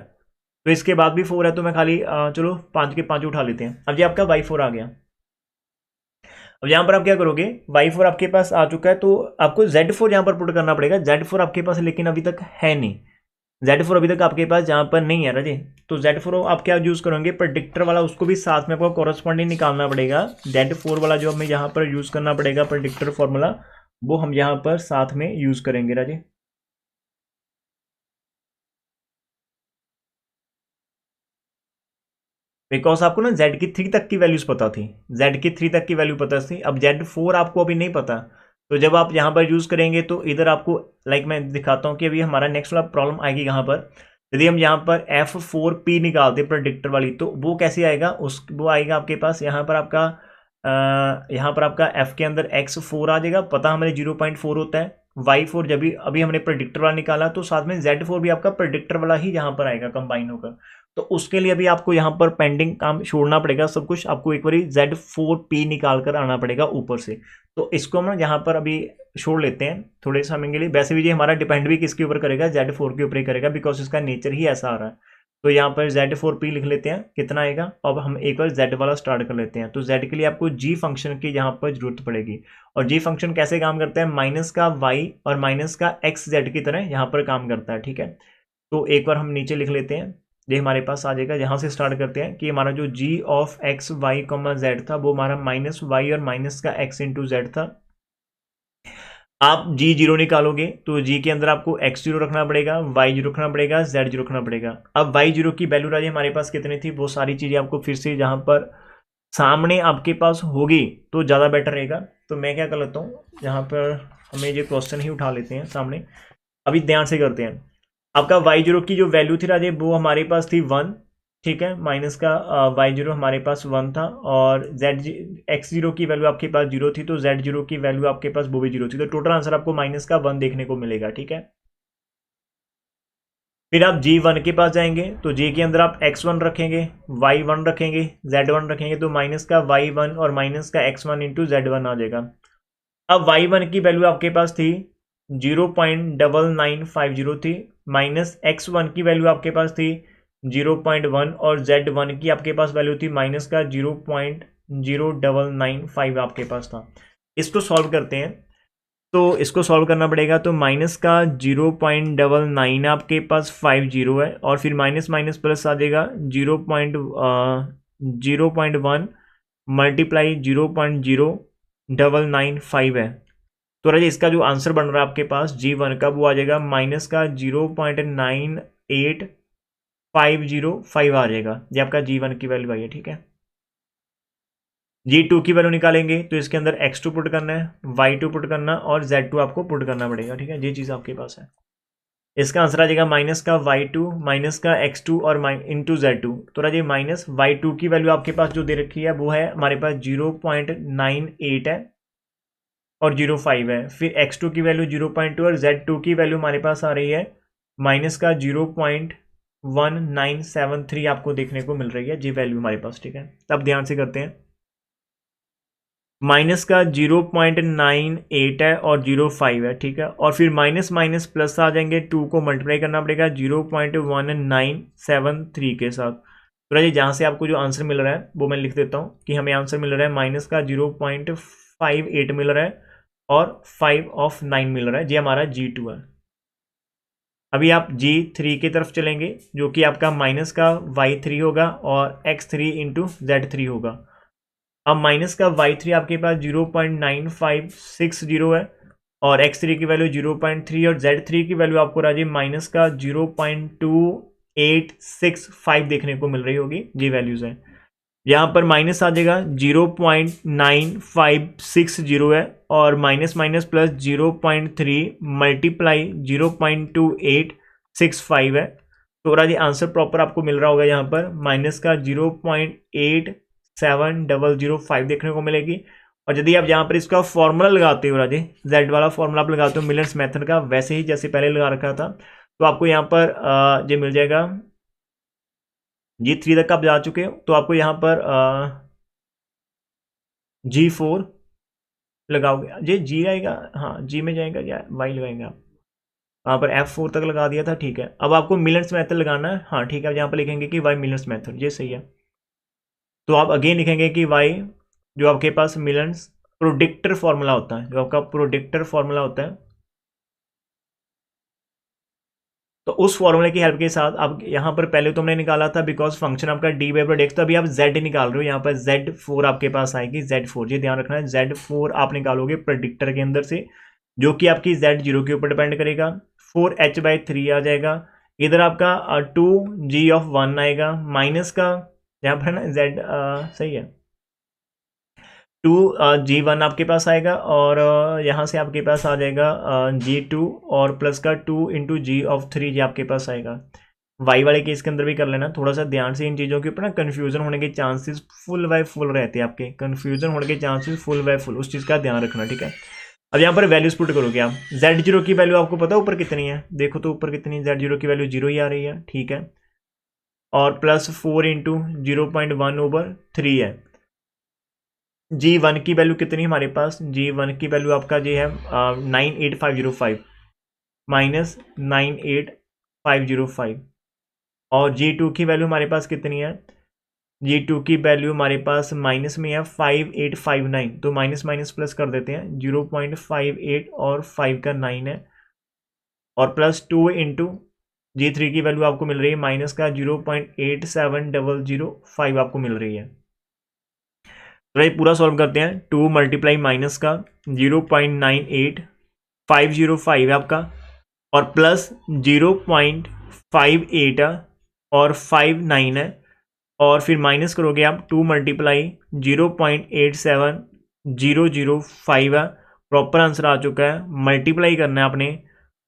तो इसके बाद भी 4 है, तो मैं खाली चलो 5 के 5 उठा लेते हैं। अब ये आपका y4 आ गया। अब यहाँ पर आप क्या करोगे, y4 आपके पास आ चुका है, तो आपको z4 यहाँ पर पुट करना पड़ेगा। z4 आपके पास लेकिन अभी तक है नहीं, z4 अभी तक आपके पास यहाँ पर नहीं है राजे। तो z4 आप क्या यूज करोगे, प्रेडिक्टर वाला, उसको भी साथ में आपको कॉरस्पॉन्डिंग निकालना पड़ेगा। z4 वाला जो हमें यहाँ पर यूज करना पड़ेगा प्रेडिक्टर फॉर्मूला, वो हम यहाँ पर साथ में यूज करेंगे राजे। बिकॉज आपको ना z की 3 तक की वैल्यूज पता थी, z की 3 तक की वैल्यू पता थी। अब z4 आपको अभी नहीं पता, तो जब आप यहाँ पर यूज करेंगे तो इधर आपको मैं दिखाता हूँ कि अभी हमारा नेक्स्ट वाला प्रॉब्लम आएगी यहाँ पर। यदि हम यहाँ पर F4P निकालते प्रेडिक्टर वाली, तो वो कैसे आएगा, वो आएगा आपके पास यहाँ पर आपका यहाँ पर आपका F के अंदर X4 आ जाएगा, पता हमारे 0.4 होता है। Y4 जब भी अभी हमने प्रेडिक्टर वाला निकाला, तो साथ में Z4 भी आपका प्रेडिक्टर वाला ही यहाँ पर आएगा कंबाइन होकर। तो उसके लिए अभी आपको यहाँ पर पेंडिंग काम छोड़ना पड़ेगा सब कुछ, आपको एक बार Z4P निकाल कर आना पड़ेगा ऊपर से। तो इसको हम यहाँ पर अभी छोड़ लेते हैं थोड़े समय के लिए। वैसे भी ये हमारा डिपेंड भी किसके ऊपर करेगा, Z4 के ऊपर ही करेगा, बिकॉज इसका नेचर ही ऐसा आ रहा है। तो यहाँ पर Z4P लिख लेते हैं, कितना आएगा। अब हम एक बार Z वाला स्टार्ट कर लेते हैं। तो Z के लिए आपको G फंक्शन की यहाँ पर जरूरत पड़ेगी। और G फंक्शन कैसे काम करता है, माइनस का Y और माइनस का X Z की तरह यहाँ पर काम करता है, ठीक है। तो एक बार हम नीचे लिख लेते हैं, ये हमारे पास आ जाएगा। यहाँ से स्टार्ट करते हैं कि हमारा जो G of X Y Z था, वो हमारा माइनस Y और माइनस का X इंटू Z था। आप G0 निकालोगे तो G के अंदर आपको X0 रखना पड़ेगा, Y0 रखना पड़ेगा, Z0 रखना पड़ेगा। अब Y0 की वैल्यू राजी हमारे पास कितनी थी, वो सारी चीज़ें आपको फिर से जहाँ पर सामने आपके पास होगी तो ज़्यादा बेटर रहेगा। तो मैं क्या कर लेता हूँ, यहाँ पर हमें ये क्वेश्चन ही उठा लेते हैं सामने। अभी ध्यान से करते हैं। आपका Y0 की जो वैल्यू थी राजे, वो हमारे पास थी 1, ठीक है। माइनस का Y0 हमारे पास 1 था, और X0 की वैल्यू आपके पास 0 थी, तो Z0 की वैल्यू आपके पास वो भी 0 थी। तो टोटल आंसर आपको माइनस का 1 देखने को मिलेगा, ठीक है। फिर आप G1 के पास जाएंगे, तो G के अंदर आप X1 रखेंगे, Y1 रखेंगे, Z1 रखेंगे, तो माइनस का Y1 और माइनस का X1 इंटू Z1 आ जाएगा। अब Y1 की वैल्यू आपके पास थी 0.9950 थी, माइनस X1 की वैल्यू आपके पास थी 0.1, और Z1 की आपके पास वैल्यू थी माइनस का 0.0995 आपके पास था। इसको सॉल्व करते हैं, तो इसको सॉल्व करना पड़ेगा। तो माइनस का 0.99 आपके पास 50 है, और फिर माइनस माइनस प्लस आ जाएगा 0.1 मल्टीप्लाई 0.0995 है। तो राजे इसका जो आंसर बन रहा है आपके पास G1 का, वो आ जाएगा माइनस का 0.98505 आ जाएगा। ये आपका G1 की वैल्यू आई है, ठीक है। G2 की वैल्यू निकालेंगे तो इसके अंदर X2 पुट करना है, Y2 पुट करना, और Z2 आपको पुट करना पड़ेगा, ठीक है। ये चीज़ आपके पास है। इसका आंसर आ जाएगा माइनस का Y2 माइनस का X2 और इंटू Z2। तो राजे माइनस Y2 की वैल्यू आपके पास जो दे रखी है, वो है हमारे पास 0.98 है और 0.5 है। फिर X2 की वैल्यू 0.2 और Z2 की वैल्यू हमारे पास आ रही है माइनस का 0.1973 आपको देखने को मिल रही है जी वैल्यू हमारे पास, ठीक है। अब ध्यान से करते हैं। माइनस का 0.98 है और 0.5 है, ठीक है। और फिर माइनस माइनस प्लस आ जाएंगे, 2 को मल्टीप्लाई करना पड़ेगा 0.1973 के साथ। तो राजी जहाँ से आपको जो आंसर मिल रहा है वो मैं लिख देता हूँ कि हमें आंसर मिल रहा है माइनस का 0.58 मिल रहा है और 5/9 मिल रहा है। ये हमारा G2 है। अभी आप G3 की तरफ चलेंगे, जो कि आपका माइनस का Y3 होगा और X3 इंटू Z3 होगा। अब माइनस का Y3 आपके पास 0.9560 है, और X3 की वैल्यू 0.3, और Z3 की वैल्यू आपको राजी माइनस का 0.2865 देखने को मिल रही होगी। ये वैल्यूज है। यहाँ पर माइनस आ जाएगा 0.9560 है, और माइनस माइनस प्लस 0.3 मल्टीप्लाई 0.2865 है। तो राजी आंसर प्रॉपर आपको मिल रहा होगा यहाँ पर माइनस का 0.87005 देखने को मिलेगी। और यदि आप यहाँ पर इसका फॉर्मूला लगाते हो राजे, Z वाला फॉर्मूला आप लगाते हो मिलर्स मेथड का, वैसे ही जैसे पहले लगा रखा था, तो आपको यहाँ पर ये मिल जाएगा G3 तक आप जा चुके हो, तो आपको यहाँ पर G4 लगाओगे, ये G आएगा, हाँ G में जाएगा या Y लगाएंगे आप, वहाँ पर F4 तक लगा दिया था, ठीक है। अब आपको मिलर्स मेथड लगाना है, हाँ ठीक है, यहाँ पर लिखेंगे कि Y मिलर्स मेथड, ये सही है। तो आप अगेन लिखेंगे कि Y जो आपके पास मिलर्स प्रोडिक्टर फॉर्मूला होता है, जो आपका प्रोडिक्टर फॉर्मूला होता है, तो उस फॉर्मूले की हेल्प के साथ अब यहाँ पर पहले तो हमने निकाला था बिकॉज फंक्शन आपका डी बाई प्रोडक्ट, तो अभी आप Z निकाल रहे हो, यहाँ पर Z4 आपके पास आएगी, Z4, ये ध्यान रखना है, Z4 आप निकालोगे प्रोडिक्टर के अंदर से, जो कि आपकी Z0 के ऊपर डिपेंड करेगा, 4h/3 आ जाएगा, इधर आपका 2g(1) आएगा, माइनस का यहाँ पर ना Z सही है, 2g1 आपके पास आएगा, और यहाँ से आपके पास आ जाएगा G2 और प्लस का 2 × G(3) आपके पास आएगा। वाई वाले केस के अंदर भी कर लेना, थोड़ा सा ध्यान से इन चीज़ों के ऊपर ना कन्फ्यूजन होने के चांसेस फुल बाय फुल रहते हैं, आपके कन्फ्यूजन होने के चांसेस फुल बाय फुल, उस चीज़ का ध्यान रखना, ठीक है। अब यहाँ पर वैल्यूज पुट करोगे आप, Z0 की वैल्यू आपको पता है ऊपर कितनी है, देखो तो ऊपर कितनी, Z0 की वैल्यू 0 ही आ रही है, ठीक है, और प्लस 4 × 0.1/3 है। G1 की वैल्यू कितनी हमारे पास, G1 की वैल्यू आपका जो है 98505 माइनस 98505, और G2 की वैल्यू हमारे पास कितनी है, G2 की वैल्यू हमारे पास माइनस में है 5859, तो माइनस माइनस प्लस कर देते हैं, 0.58 और 5 का 9 है, और प्लस 2 × G3 की वैल्यू आपको मिल रही है माइनस का 0.87005 आपको मिल रही है। तो ये पूरा सॉल्व करते हैं, 2 × माइनस का 0.98505 है आपका, और प्लस 0.58 है और 59 है, और फिर माइनस करोगे आप 2 × 0.87005 है, प्रॉपर आंसर आ चुका है। मल्टीप्लाई करना है आपने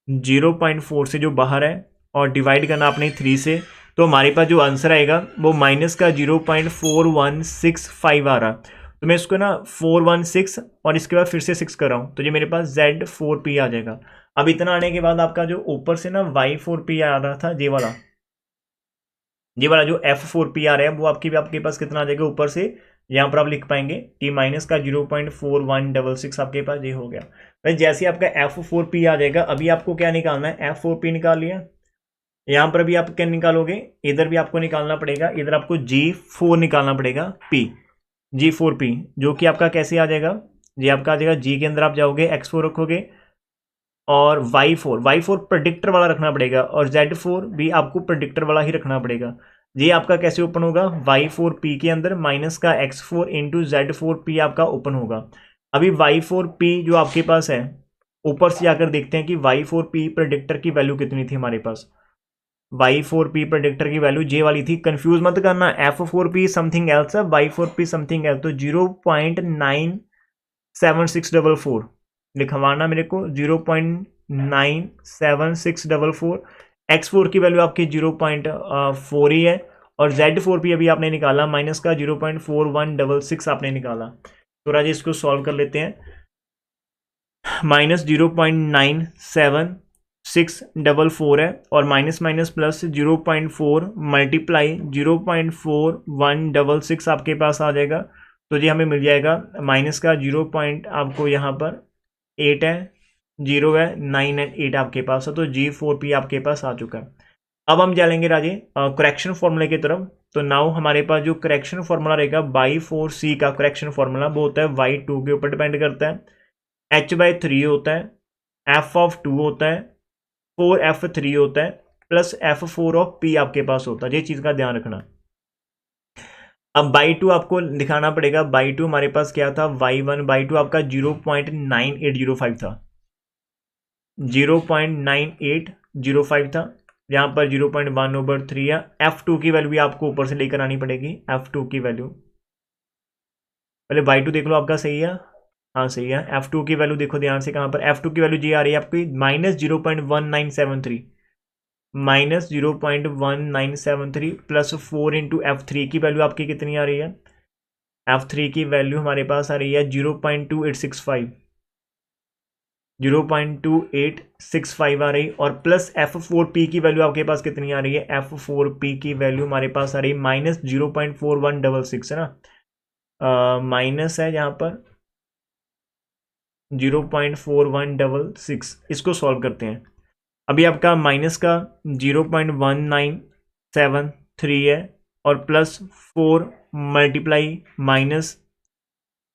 0.4 से जो बाहर है, और डिवाइड करना आपने 3 से, तो हमारे पास जो आंसर आएगा वो माइनस का 0.4165 आ रहा। तो मैं इसको ना 416 और इसके बाद फिर से 6 कर रहा हूँ, तो ये मेरे पास Z4P आ जाएगा। अब इतना आने के बाद आपका जो ऊपर से ना Y4P आ रहा था, ये वाला जो F4P आ रहा है, वो आपके पास कितना आ जाएगा ऊपर से, यहाँ पर आप लिख पाएंगे कि माइनस का 0.4166 आपके पास ये हो गया। भाई जैसे आपका F4P आ जाएगा, अभी आपको क्या निकालना है, F4P निकाल लिया, यहाँ पर भी आप क्या निकालोगे, इधर भी आपको निकालना पड़ेगा, इधर आपको G4 निकालना पड़ेगा, G4P, जो कि आपका कैसे आ जाएगा, ये आपका आ जाएगा G के अंदर आप जाओगे, X4 रखोगे, और Y4 प्रेडिक्टर वाला रखना पड़ेगा, और Z4 भी आपको प्रेडिक्टर वाला ही रखना पड़ेगा। ये आपका कैसे ओपन होगा, Y4P के अंदर माइनस का X4 × Z4P आपका ओपन होगा। अभी Y4P जो आपके पास है, ऊपर से जाकर देखते हैं कि Y4P प्रेडिक्टर की वैल्यू कितनी थी हमारे पास। Y4P प्रेडिक्टर की वैल्यू जे वाली थी, कंफ्यूज मत करना, F4P समथिंग एल्स है, Y4P समथिंग एल्स, तो 0.97644 लिखवाना मेरे को, 0.97644। X4 की वैल्यू आपकी 0.4 ही है, और Z4P अभी आपने निकाला माइनस का 0.4166 आपने निकाला। तो राजे इसको सॉल्व कर लेते हैं, माइनस 0.97644 है, और माइनस माइनस प्लस 0.4 मल्टीप्लाई 0.4166 आपके पास आ जाएगा, तो ये हमें मिल जाएगा माइनस का 0. आपको यहाँ पर 8 है, 0 है, 9 एंड 8 आपके पास है, तो G4P आपके पास आ चुका है। अब हम चलेंगे राजे करेक्शन फॉर्मूले की तरफ। तो नाउ हमारे पास जो करेक्शन फॉर्मूला रहेगा Y4C का करेक्शन फॉर्मूला, वो होता है Y2 के ऊपर डिपेंड करता है, H/3 होता है, F(2) होता है, 4F(3) होता है, प्लस F(4)P आपके पास होता है, ये चीज़ का ध्यान रखना। अब Y2 आपको दिखाना पड़ेगा, Y2 हमारे पास क्या था, Y2 आपका 0.9805 था, 0.9805 था, यहाँ पर 0.1/3 है। F2 की वैल्यू भी आपको ऊपर से लेकर आनी पड़ेगी, F2 की वैल्यू पहले Y2 देख लो आपका सही है, हाँ सही है। F2 की वैल्यू देखो ध्यान से, कहाँ पर F2 की वैल्यू जी आ रही है आपकी -0.1973, -0.1973 प्लस 4 × F3 की वैल्यू आपकी कितनी आ रही है, F3 की वैल्यू हमारे पास आ रही है 0.2865, 0.2865 आ रही, और प्लस F4P की वैल्यू आपके पास कितनी आ रही है, F4P की वैल्यू हमारे पास आ रही है -0.4166 है ना, माइनस है यहाँ पर 0.4166। इसको सॉल्व करते हैं। अभी आपका माइनस का 0.1973 है, और प्लस 4 मल्टीप्लाई माइनस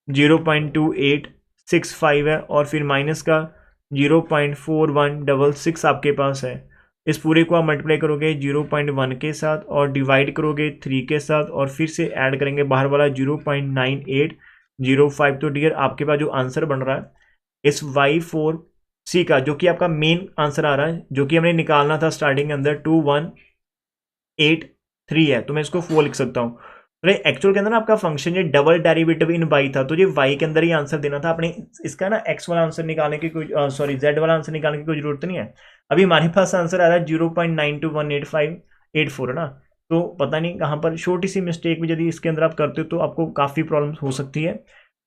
0.2865 है, और फिर माइनस का 0.4166 आपके पास है। इस पूरे को आप मल्टीप्लाई करोगे 0.1 के साथ और डिवाइड करोगे 3 के साथ, और फिर से ऐड करेंगे बाहर वाला 0.9805। तो डियर आपके पास जो आंसर बन रहा है इस Y4C का, जो कि आपका मेन आंसर आ रहा है, जो कि हमने निकालना था स्टार्टिंग के अंदर 2183 है, तो मैं इसको 4 लिख सकता हूँ। तो एक्चुअल के अंदर ना आपका फंक्शन ये डबल डेरिवेटिव इन y था, तो ये y के अंदर ही आंसर देना था आपने। इसका ना x वाला आंसर निकालने की कोई सॉरी z वाला आंसर निकालने की कोई जरूरत नहीं है। अभी हमारे पास आंसर आ रहा है 0.921884 है ना, तो पता नहीं कहाँ पर छोटी सी मिस्टेक भी यदि इसके अंदर आप करते हो तो आपको काफ़ी प्रॉब्लम हो सकती है।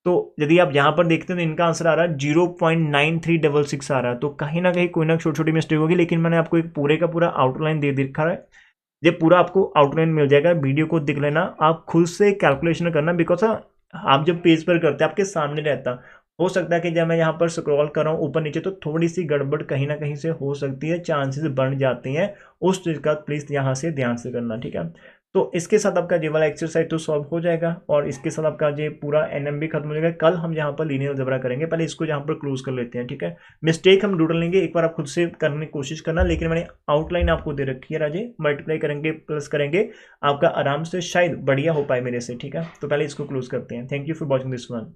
तो यदि आप यहाँ पर देखते हैं तो इनका आंसर आ रहा है 0.9366 आ रहा है, तो कहीं ना कहीं कोई ना छोटी छोटी मिस्टेक होगी, लेकिन मैंने आपको एक पूरे का पूरा आउटलाइन दे रखा है। ये पूरा आपको आउटलाइन मिल जाएगा, वीडियो को देख लेना, आप खुद से कैलकुलेशन करना, बिकॉज आप जब पेज पर करते हैं आपके सामने रहता, हो सकता है कि जब मैं यहाँ पर स्क्रॉल कर रहा हूँ ऊपर नीचे तो थोड़ी सी गड़बड़ कहीं ना कहीं से हो सकती है, चांसेस बढ़ जाते हैं। उस चीज़ का प्लीज़ यहाँ से ध्यान से करना, ठीक है। तो इसके साथ आपका ये वाला एक्सरसाइज तो सॉल्व हो जाएगा, और इसके साथ आपका ये पूरा एनएम भी खत्म हो जाएगा। कल हम यहाँ पर लीनियर अलजेब्रा करेंगे, पहले इसको यहाँ पर क्लोज कर लेते हैं, ठीक है। मिस्टेक हम ढूंढ लेंगे, एक बार आप खुद से करने की कोशिश करना, लेकिन मैंने आउटलाइन आपको दे रखी है राजे, मल्टीप्लाई करेंगे प्लस करेंगे, आपका आराम से शायद बढ़िया हो पाए मेरे से, ठीक है। तो पहले इसको क्लोज करते हैं। Thank you for watching this one.